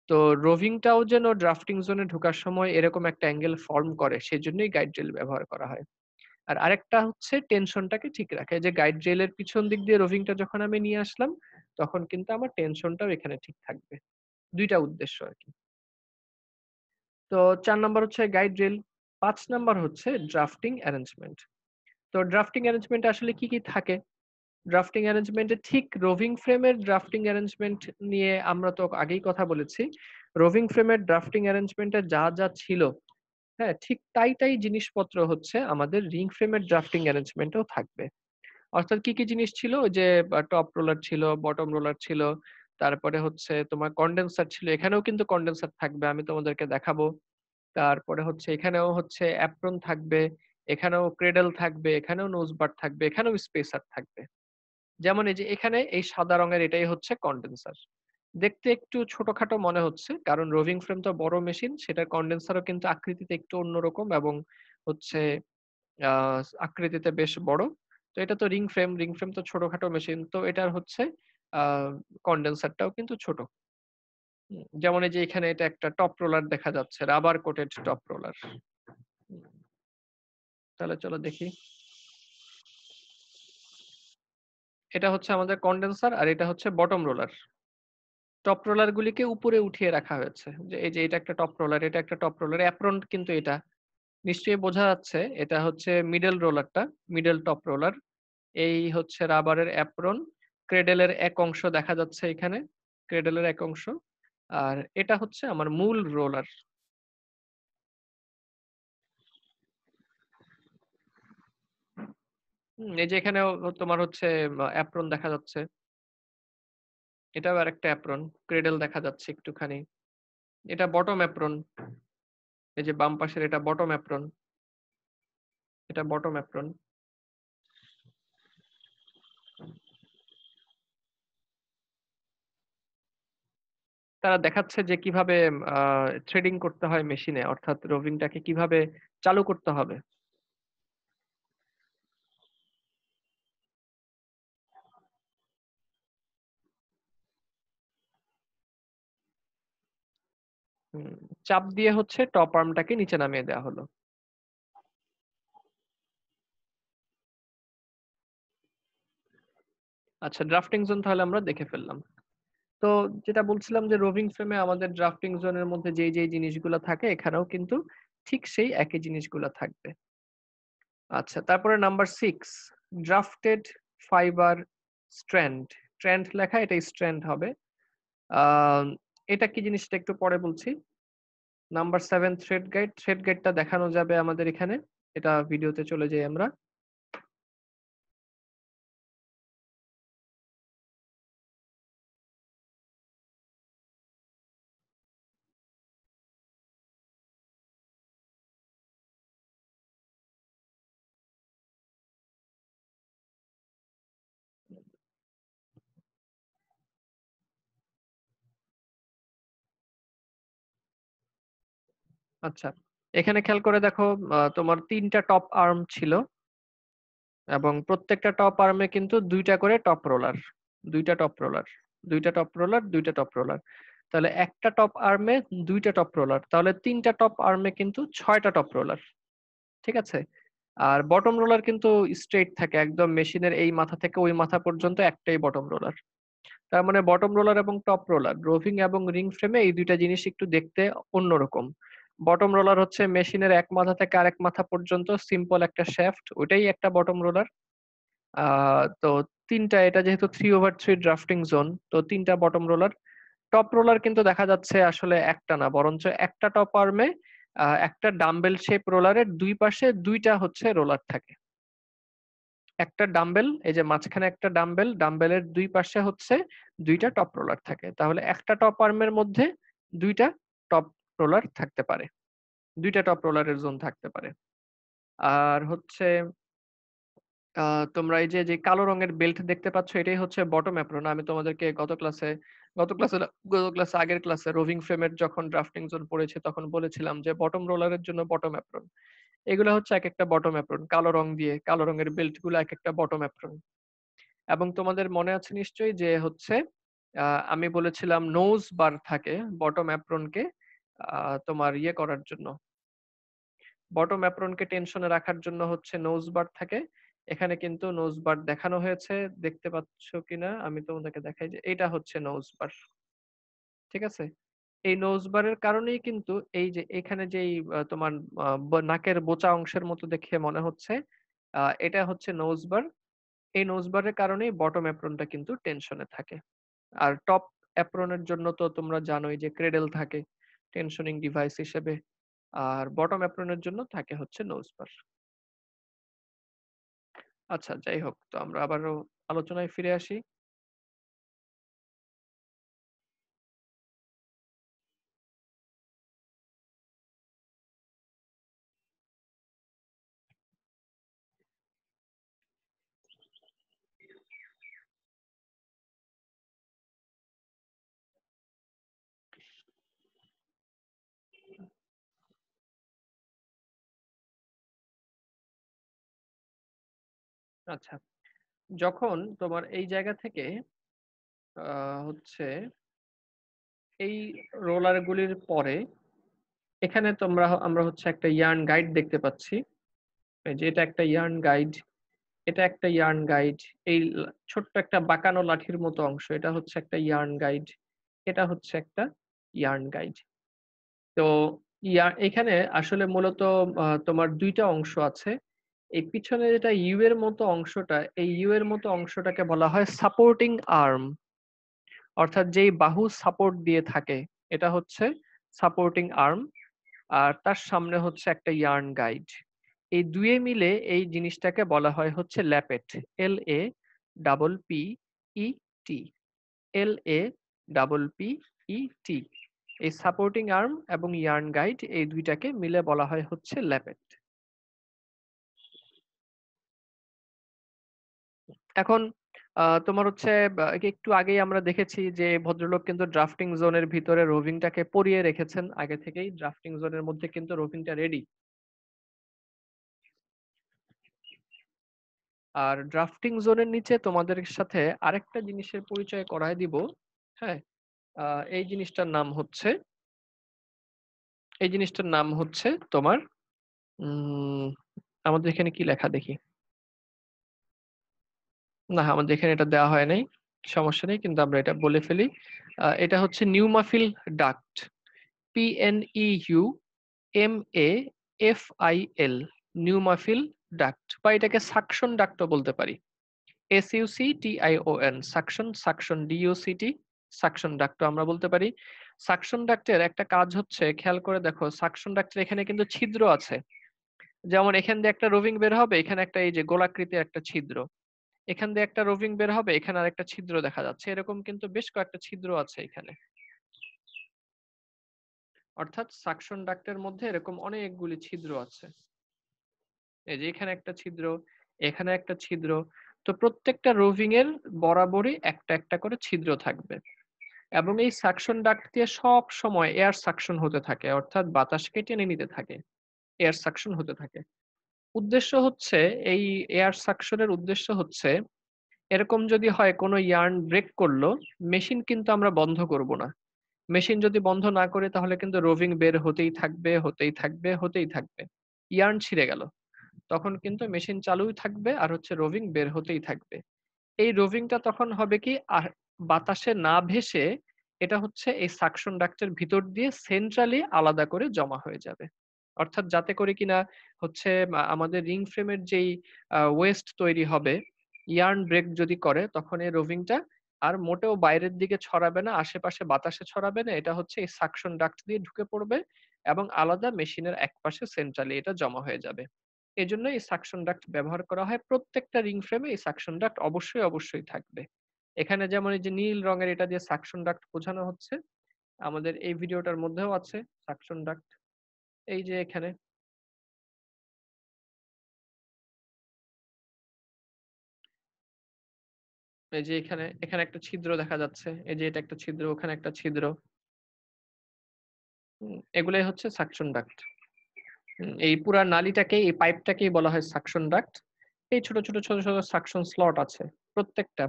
তো রোভিংটাও যেন ড্রাফটিং জোনে ঢোকার সময় এরকম একটা অ্যাঙ্গেল ফর্ম করে, সেজন্যই গাইড রেল ব্যবহার করা হয়। আর আরেকটা হচ্ছে টেনশনটাকে ঠিক রাখে, যে গাইড রেলের পিছন দিক দিয়ে রোভিংটা যখন আমি নিয়ে আসলাম তখন কিন্তু আমার টেনশনটাও এখানে ঠিক থাকবে। দুইটা উদ্দেশ্য আর কি। তো ৪ নাম্বার হচ্ছে গাইড রেল। ৫ নাম্বার হচ্ছে ড্রাফটিং অ্যারেঞ্জমেন্ট। তো ড্রাফটিং অ্যারেঞ্জমেন্ট আসলে কি কি থাকে? ড্রাফটিং অ্যারেঞ্জমেন্টে ঠিক রোভিং ফ্রেমের ড্রাফটিং অ্যারেঞ্জমেন্ট নিয়ে আমরা তো আগেই কথা বলেছি। রোভিং ফ্রেমের ড্রাফটিং অ্যারেঞ্জমেন্টে যা যা ছিল, হ্যাঁ, ঠিক তাই জিনিসপত্র হচ্ছে আমাদের রিং ফ্রেমের ড্রাফটিং অ্যারেঞ্জমেন্টেও থাকবে। অর্থাৎ কি কি জিনিস ছিল? ওই যে টপ রোলার ছিল, বটম রোলার ছিল, তারপরে হচ্ছে তোমার কন্ডেন্সার ছিল। এখানেও কিন্তু কন্ডেন্সার থাকবে, আমি তোমাদেরকে দেখাবো। তারপরে হচ্ছে এখানেও হচ্ছে অ্যাপ্রন থাকবে, এখানেও ক্রেডল থাকবে, এখানেও নোজ বার থাকবে, এখানেও স্পেসার থাকবে। যেমন এই যে এখানে এই সাদা রঙের এটাই হচ্ছে কন্ডেন্সার। দেখতে একটু ছোটখাটো মনে হচ্ছে কারণ রোভিং ফ্রেম তো বড় মেশিন, সেটার কন্ডেন্সারও কিন্তু আকৃতিতে একটু অন্যরকম এবং হচ্ছে আকৃতিতে বেশ বড়। তো এটা তো রিং ফ্রেম তো ছোটখাটো মেশিন। তো এটার হচ্ছে আ কনডেন্সারটাও কিন্তু ছোট। যেমন এই যে এখানে এটা একটা টপ রোলার দেখা যাচ্ছে, রাবার কোটেড টপ রোলার। হুম, তাহলে চলো দেখি। এটা হচ্ছে আমাদের কনডেন্সার আর এটা হচ্ছে বটম রোলার। টপ রোলার গুলিকে উপরে উঠিয়ে রাখা হয়েছে। যে এই যে এটা একটা টপ রোলার, এটা একটা টপ রোলার। অ্যাপ্রন কিন্তু এটা। নিশ্চয়ই বোঝা যাচ্ছে এটা হচ্ছে মিডল রোলারটা, মিডল টপ রোলার। এই হচ্ছে রাবারের অ্যাপ্রন। ক্রেডেলের এক অংশ দেখা যাচ্ছে এখানে। ক্রেডেলের এক অংশ। আর এটা হচ্ছে আমার মূল রোলার। এই যে এখানেও তোমার হচ্ছে অ্যাপ্রন দেখা যাচ্ছে। এটাও আরেকটা অ্যাপ্রন। ক্রেডেল দেখা যাচ্ছে একটুখানি। এটা বটম অ্যাপ্রন। এই যে বাম পাশের এটা বটম অ্যাপ্রন। এটা বটম অ্যাপ্রন। তারা দেখাচ্ছে যে কিভাবে থ্রেডিং করতে হয় মেশিনে, অর্থাৎ রোভিংটাকে কিভাবে চালু করতে হবে। হুম, চাপ দিয়ে হচ্ছে টপ আর্মটাকে নিচে নামিয়ে দেওয়া হলো। আচ্ছা, ড্রাফটিং জোন তাহলে আমরা দেখে ফেললাম। তো যেটা বলছিলাম যে রোভিং ফ্রেমে আমাদের ড্রাফটিং জোনের মধ্যে যেই জিনিসগুলো থাকে এখানেও কিন্তু ঠিক সেই একই জিনিসগুলো থাকবে। আচ্ছা, তারপরে number 6, drafted fibre strand. Strand লেখা, এটা স্ট্র্যান্ড হবে। আহ, এটা কি জিনিসটা একটু পরে বলছি। Number 7, thread guide. থ্রেড গাইডটা দেখানো যাবে আমাদের এখানে। এটা ভিডিওতে চলে যাই আমরা। আচ্ছা, এখানে খেয়াল করে দেখো, তোমার 3টা টপ আর্ম ছিল এবং প্রত্যেকটা টপ আর্মে কিন্তু 2টা করে টপ রোলার। 2টা টপ রোলার, 2টা টপ রোলার, 2টা টপ রোলার। তাহলে একটা টপ আর্মে 2টা টপ রোলার, তাহলে 3টা টপ আর্মে কিন্তু 6টা টপ রোলার। ঠিক আছে। আর বটম রোলার কিন্তু স্ট্রেট থাকে, একদম মেশিনের এই মাথা থেকে ওই মাথা পর্যন্ত একটাই বটম রোলার। তার মানে বটম রোলার এবং টপ রোলার, রোভিং এবং রিং ফ্রেমে এই দুইটা জিনিস একটু দেখতে অন্যরকম। বটম রোলার হচ্ছে মেশিনের এক মাথা থেকে আরেক মাথা পর্যন্ত সিম্পল একটা শ্যাফট, ওইটাই একটা বটম রোলার। তো তিনটা, এটা যেহেতু 3/3 ড্রাফটিং জোন, তো 3টা বটম রোলার। টপ রোলার কিন্তু দেখা যাচ্ছে আসলে একটা না, বরঞ্চ একটা টপ আর্মে একটা ডাম্বেল শেপ রোলারের দুই পাশে 2টা হচ্ছে রোলার থাকে। একটা ডাম্বেল, এই যে মাঝখানে একটা ডাম্বেল, ডাম্বেলের দুই পাশে হচ্ছে 2টা টপ রোলার থাকে। তাহলে একটা টপ আর্মের মধ্যে 2টা টপ রোলার থাকতে পারে, 2টা টপ রোলারের জোন থাকতে পারে। আর হচ্ছে তোমরা এই যে যে কালো রঙের বেল্ট দেখতে পাচ্ছ, এটাই হচ্ছে বটম অ্যাপ্রন। আমি তোমাদেরকে গত ক্লাসে আগের ক্লাসে রোভিং ফ্রেমের যখন ড্রাফটিং জোন পড়েছে তখন বলেছিলাম যে বটম রোলারের জন্য বটম অ্যাপ্রন। এগুলো হচ্ছে এক একটা বটম অ্যাপ্রন, কালো রং দিয়ে কালো রঙের বেল্ট গুলো এক একটা বটম অ্যাপ্রন। এবং তোমাদের মনে আছে নিশ্চয়ই যে হচ্ছে আমি বলেছিলাম নোজ বার থাকে বটম অ্যাপ্রনকে তোমার ইয়ে করার জন্য, বটম অ্যাপ্রনকে টেনশনে রাখার জন্য হচ্ছে নোজ বার থাকে। এখানে কিন্তু নোজ বার দেখানো হয়েছে, দেখতে পাচ্ছ কিনা আমি তোমাদেরকে দেখাই, যে এটা হচ্ছে নোজ বার। ঠিক আছে। এই নোজ বারের কারণেই কিন্তু এই যে এখানে যেই তোমার নাকের বোচা অংশের মতো দেখে মনে হচ্ছে, এটা হচ্ছে নোজ বার। এই নোজ বারের কারণেই বটম অ্যাপ্রনটা কিন্তু টেনশনে থাকে। আর টপ অ্যাপ্রনের জন্য তো তোমরা জানোই যে ক্রেডেল থাকে টেনশনিং ডিভাইস হিসেবে। আর বটম অ্যাপ্রনের জন্য থাকে হচ্ছে নোজ বার। আচ্ছা, যাই হোক, তো আমরা আবারও আলোচনায় ফিরে আসি। আচ্ছা, যখন তোমার এই জায়গা থেকে হচ্ছে এই রোলার গুলির পরে এখানে আমরা হচ্ছে একটা ইয়ার্ন গাইড দেখতে পাচ্ছি। এই যে এটা একটা ইয়ার্ন গাইড, এটা একটা ইয়ার্ন গাইড, এই ছোট্ট একটা বাঁকানো লাঠির মতো অংশ, এটা হচ্ছে একটা ইয়ার্ন গাইড, এটা হচ্ছে একটা ইয়ার্ন গাইড। তো এখানে আসলে মূলত তোমার দুইটা অংশ আছে। এই পিছনে যেটা ইউ এর মতো অংশটা, এই ইউ এর মতো অংশটাকে বলা হয় সাপোর্টিং আর্ম, অর্থাৎ যেই বাহু সাপোর্ট দিয়ে থাকে এটা হচ্ছে সাপোর্টিং আর্ম। আর তার সামনে হচ্ছে একটা ইয়ার্ন গাইড। এই দুয়ে মিলে এই জিনিসটাকে বলা হয় হচ্ছে ল্যাপেট, LAPPET, LAPPET। এই সাপোর্টিং আর্ম এবং ইয়ার্ন গাইড এই দুইটাকে মিলে বলা হয় হচ্ছে ল্যাপেট। এখন তোমার হচ্ছে একটু আগেই আমরা দেখেছি যে ভদ্রলোক কিন্তু ড্রাফটিং জোনের ভিতরে রোভিংটাকে পরিয়ে রেখেছেন আগে থেকেই, ড্রাফটিং জোনের মধ্যে কিন্তু রোভিংটা রেডি। আর ড্রাফটিং জোনের নিচে তোমাদের সাথে আরেকটা জিনিসের পরিচয় করায় দিব। হ্যাঁ, এই জিনিসটার নাম হচ্ছে, তোমার আমাদের এখানে কি লেখা দেখি, না আমাদের এখানে এটা দেওয়া হয় নাই, সমস্যা নেই, কিন্তু আমরা এটা বলে ফেলি। এটা হচ্ছে নিউমাফিল ডাক্ট, PNEUMAFIL, নিউমাফিল ডাক্ট, বা এটাকে সাকশন ডাক্টও বলতে পারি, SUCTION, suction, suction DUCT, suction duct আমরা বলতে পারি। সাকশন ডাক্টের একটা কাজ হচ্ছে, খেয়াল করে দেখো, সাকশন ডাক্টের এখানে কিন্তু ছিদ্র আছে, যেমন এখান দিয়ে একটা রোভিং বের হবে, এখানে একটা এই যে গোলাকৃতির একটা ছিদ্র, এখান দিয়ে একটা রোভিং বের হবে, এখানে আর একটা ছিদ্র দেখা যাচ্ছে, এরকম কিন্তু বেশ কয়েকটা ছিদ্র আছে এখানে। অর্থাৎ সাকশন ডাক্টের মধ্যে এরকম অনেকগুলি ছিদ্র আছে। এই যে এখানে একটা ছিদ্র, এখানে একটা ছিদ্র। তো প্রত্যেকটা রোভিং এর বরাবরই একটা একটা করে ছিদ্র থাকবে, এবং এই সাকশন ডাক্ট দিয়ে সব সময় এয়ার সাকশন হতে থাকে, অর্থাৎ বাতাসকে টেনে নিতে থাকে, এয়ার সাকশন হতে থাকে। উদ্দেশ্য হচ্ছে, এই এয়ার সাকশনের উদ্দেশ্য হচ্ছে, এরকম যদি হয় কোনো ইয়ার্ন ব্রেক করলো, মেশিন কিন্তু আমরা বন্ধ করব না। মেশিন যদি বন্ধ না করে তাহলে কিন্তু রোভিং বের হতেই থাকবে, হতেই থাকবে, হতেই থাকবে। ইয়ার্ন ছিঁড়ে গেল, তখন কিন্তু মেশিন চালুই থাকবে আর হচ্ছে রোভিং বের হতেই থাকবে। এই রোভিংটা তখন হবে কি, বাতাসে না ভেসে এটা হচ্ছে এই সাকশন ডাক্টের ভিতর দিয়ে সেন্ট্রালি আলাদা করে জমা হয়ে যাবে। অর্থাৎ যাতে করে কিনা হচ্ছে আমাদের রিং ফ্রেমের যেই ওয়েস্ট তৈরি হবে, ইয়ার্ন ব্রেক যদি করে তখন এই রোভিংটা আর মোটেও বাইরের দিকে ছড়াবে না, আশেপাশে বাতাসে ছড়াবে না, এটা হচ্ছে এই সাকশন ডাক্ট দিয়ে ঢুকে পড়বে এবং আলাদা মেশিনের একপাশে সেন্ট্রালি এটা জমা হয়ে যাবে। এজন্য এই সাকশন ডাক্ট ব্যবহার করা হয়, প্রত্যেকটা রিং ফ্রেমে এই সাকশন ডাক্ট অবশ্যই অবশ্যই থাকবে। এখানে যেমন এই যে নীল রঙের এটা দিয়ে সাকশন ডাক্ট বোঝানো হচ্ছে, আমাদের এই ভিডিওটার মধ্যেও আছে সাকশন ডাক্ট, এই যে এখানে। এই যে এখানে এখানে একটা ছিদ্র দেখা যাচ্ছে, এই যে এটা একটা ছিদ্র, ওখানে একটা ছিদ্র, এগুলাই হচ্ছে সাকশন ডাক্ট। এই পুরা নালীটাকে, এই পাইপটাকেই বলা হয় সাকশন ডাক্ট। এই ছোট ছোট ছোট ছোট সাকশন স্লট আছে,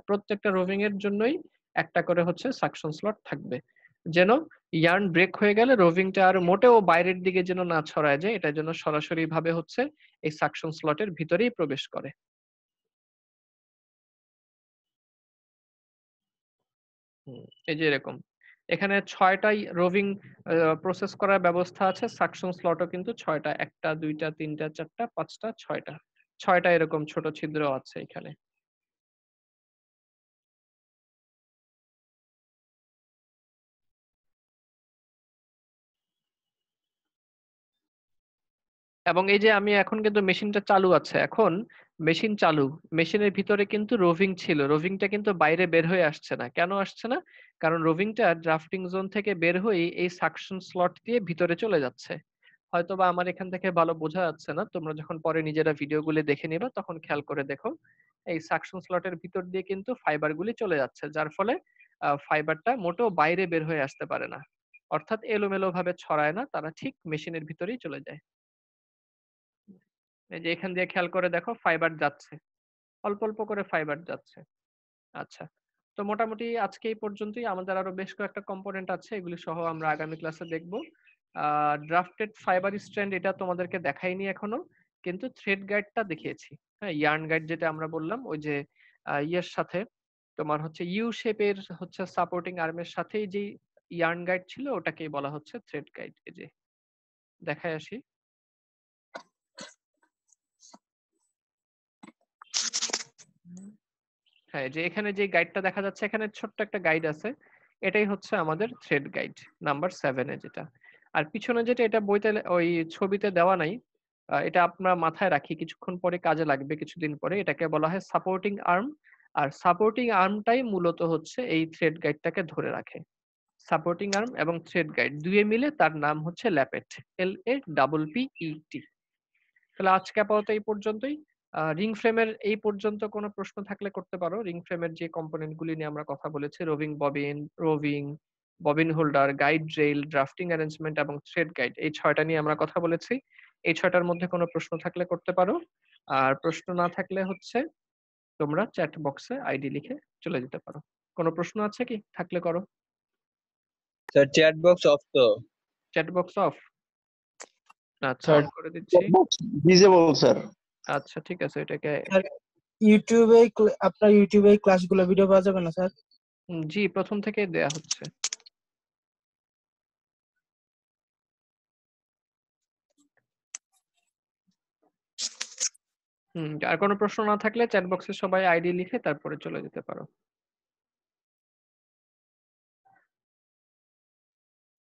প্রত্যেকটা রোভিং এর জন্যই একটা করে হচ্ছে সাকশন স্লট থাকবে, যেন ইয়ার্ন ব্রেক হয়ে গেলে রোভিংটা আর মোটেও বাইরের দিকে যেন না ছড়ায় যায়, এটা যেন সরাসরি ভাবে হচ্ছে এই সাকশন স্লটের ভিতরেই প্রবেশ করে। এই যে এরকম এখানে 6টাই রোভিং প্রসেস করার ব্যবস্থা আছে, সাকশন স্লটও কিন্তু 6টা, 1টা 2টা 3টা 4টা 5টা 6টা, 6টা এরকম ছোট ছিদ্র আছে এখানে। এবং এই যে আমি এখন কিন্তু মেশিনটা চালু আছে, এখন মেশিন চালু, মেশিনের ভিতরে কিন্তু রোভিং ছিল, রোভিংটা কিন্তু বাইরে বের হয়ে আসছে না। কেন আসছে না? কারণ রোভিংটা ড্রাফটিং জোন থেকে বের হয়ে এই সাকশন স্লট দিয়ে ভিতরে চলে যাচ্ছে। হয়তোবা আমার এখান থেকে ভালো বোঝা যাচ্ছে না, তোমরা যখন পরে নিজেরা ভিডিওগুলি দেখে নিবা তখন খেয়াল করে দেখো, এই সাকশন স্লটের ভিতর দিয়ে কিন্তু ফাইবার গুলি চলে যাচ্ছে, যার ফলে ফাইবারটা মোটেও বাইরে বের হয়ে আসতে পারে না, অর্থাৎ এলোমেলো ভাবে ছড়ায় না, তারা ঠিক মেশিনের ভিতরেই চলে যায়। এই যে এখান দিয়ে খেয়াল করে দেখো ফাইবার যাচ্ছে, অল্প অল্প করে ফাইবার যাচ্ছে। আচ্ছা, তো মোটামুটি আজকে এই পর্যন্তই। আমাদের আরো বেশ কয়েকটা কম্পোনেন্ট আছে, এগুলি সহ আমরা আগামী ক্লাসে দেখব। ড্রাফটেড ফাইবার স্ট্র্যান্ড এটা তোমাদেরকে দেখাইনি এখনো, কিন্তু থ্রেড গাইডটা দেখিয়েছি। হ্যাঁ, ইয়ার্ন গাইড যেটা আমরা বললাম, ওই যে ইয়ের সাথে তোমার হচ্ছে ইউ শেপের হচ্ছে সাপোর্টিং আর্মের সাথেই যে ইয়ার্ন গাইড ছিল, ওটাকেই বলা হচ্ছে থ্রেড গাইড। এই যে দেখায় আসি। হ্যাঁ, যে এখানে যে গাইডটা দেখা যাচ্ছে, এখানে ছোট্ট একটা গাইড আছে, এটাই হচ্ছে আমাদের থ্রেড গাইড নাম্বার 7 এ যেটা। আর পিছনে যেটা, এটা বইতে ওই ছবিতে দেওয়া নাই, এটা আমরা মাথায় রাখি, কিছুক্ষণ পরে কাজে লাগবে, কিছুদিন পরে। এটাকে বলা হয় সাপোর্টিং আর্ম। আর সাপোর্টিং আর্মটাই মূলত হচ্ছে এই থ্রেড গাইডটাকে ধরে রাখে। সাপোর্টিং আর্ম এবং থ্রেড গাইড দুয়ে মিলে তার নাম হচ্ছে ল্যাপেট, LAPPET। তাহলে আজকে আপাতত এই পর্যন্তই। রিং ফ্রেমের এই পর্যন্ত কোনো প্রশ্ন থাকলে করতে পারো। রিং ফ্রেমের যে কম্পোনেন্ট গুলি নিয়ে আমরা কথা বলেছি, roving bobbin holder, guide rail, drafting arrangement এবং থ্রেড গাইড, এই 6টা নিয়ে আমরা কথা বলেছি। এই 6টার মধ্যে কোনো প্রশ্ন থাকলে করতে পারো। আর প্রশ্ন না থাকলে হচ্ছে তোমরা চ্যাট বক্সে আইডি লিখে চলে যেতে পারো। কোনো প্রশ্ন আছে কি? থাকলে করো। স্যার চ্যাট বক্স অফ তো। Chat box of? আচ্ছা, স্যার অন করে দিচ্ছি। Disable sir. আচ্ছা, ঠিক আছে, এটাকে স্যার আপনার ইউটিউবে ক্লাসগুলো ভিডিও পাওয়া যাবে না স্যার? জি, প্রথম থেকেই দেয়া হচ্ছে। আর কোনো প্রশ্ন না থাকলে চ্যাট বক্সে সবাই আইডি লিখে তারপরে চলে যেতে পারো।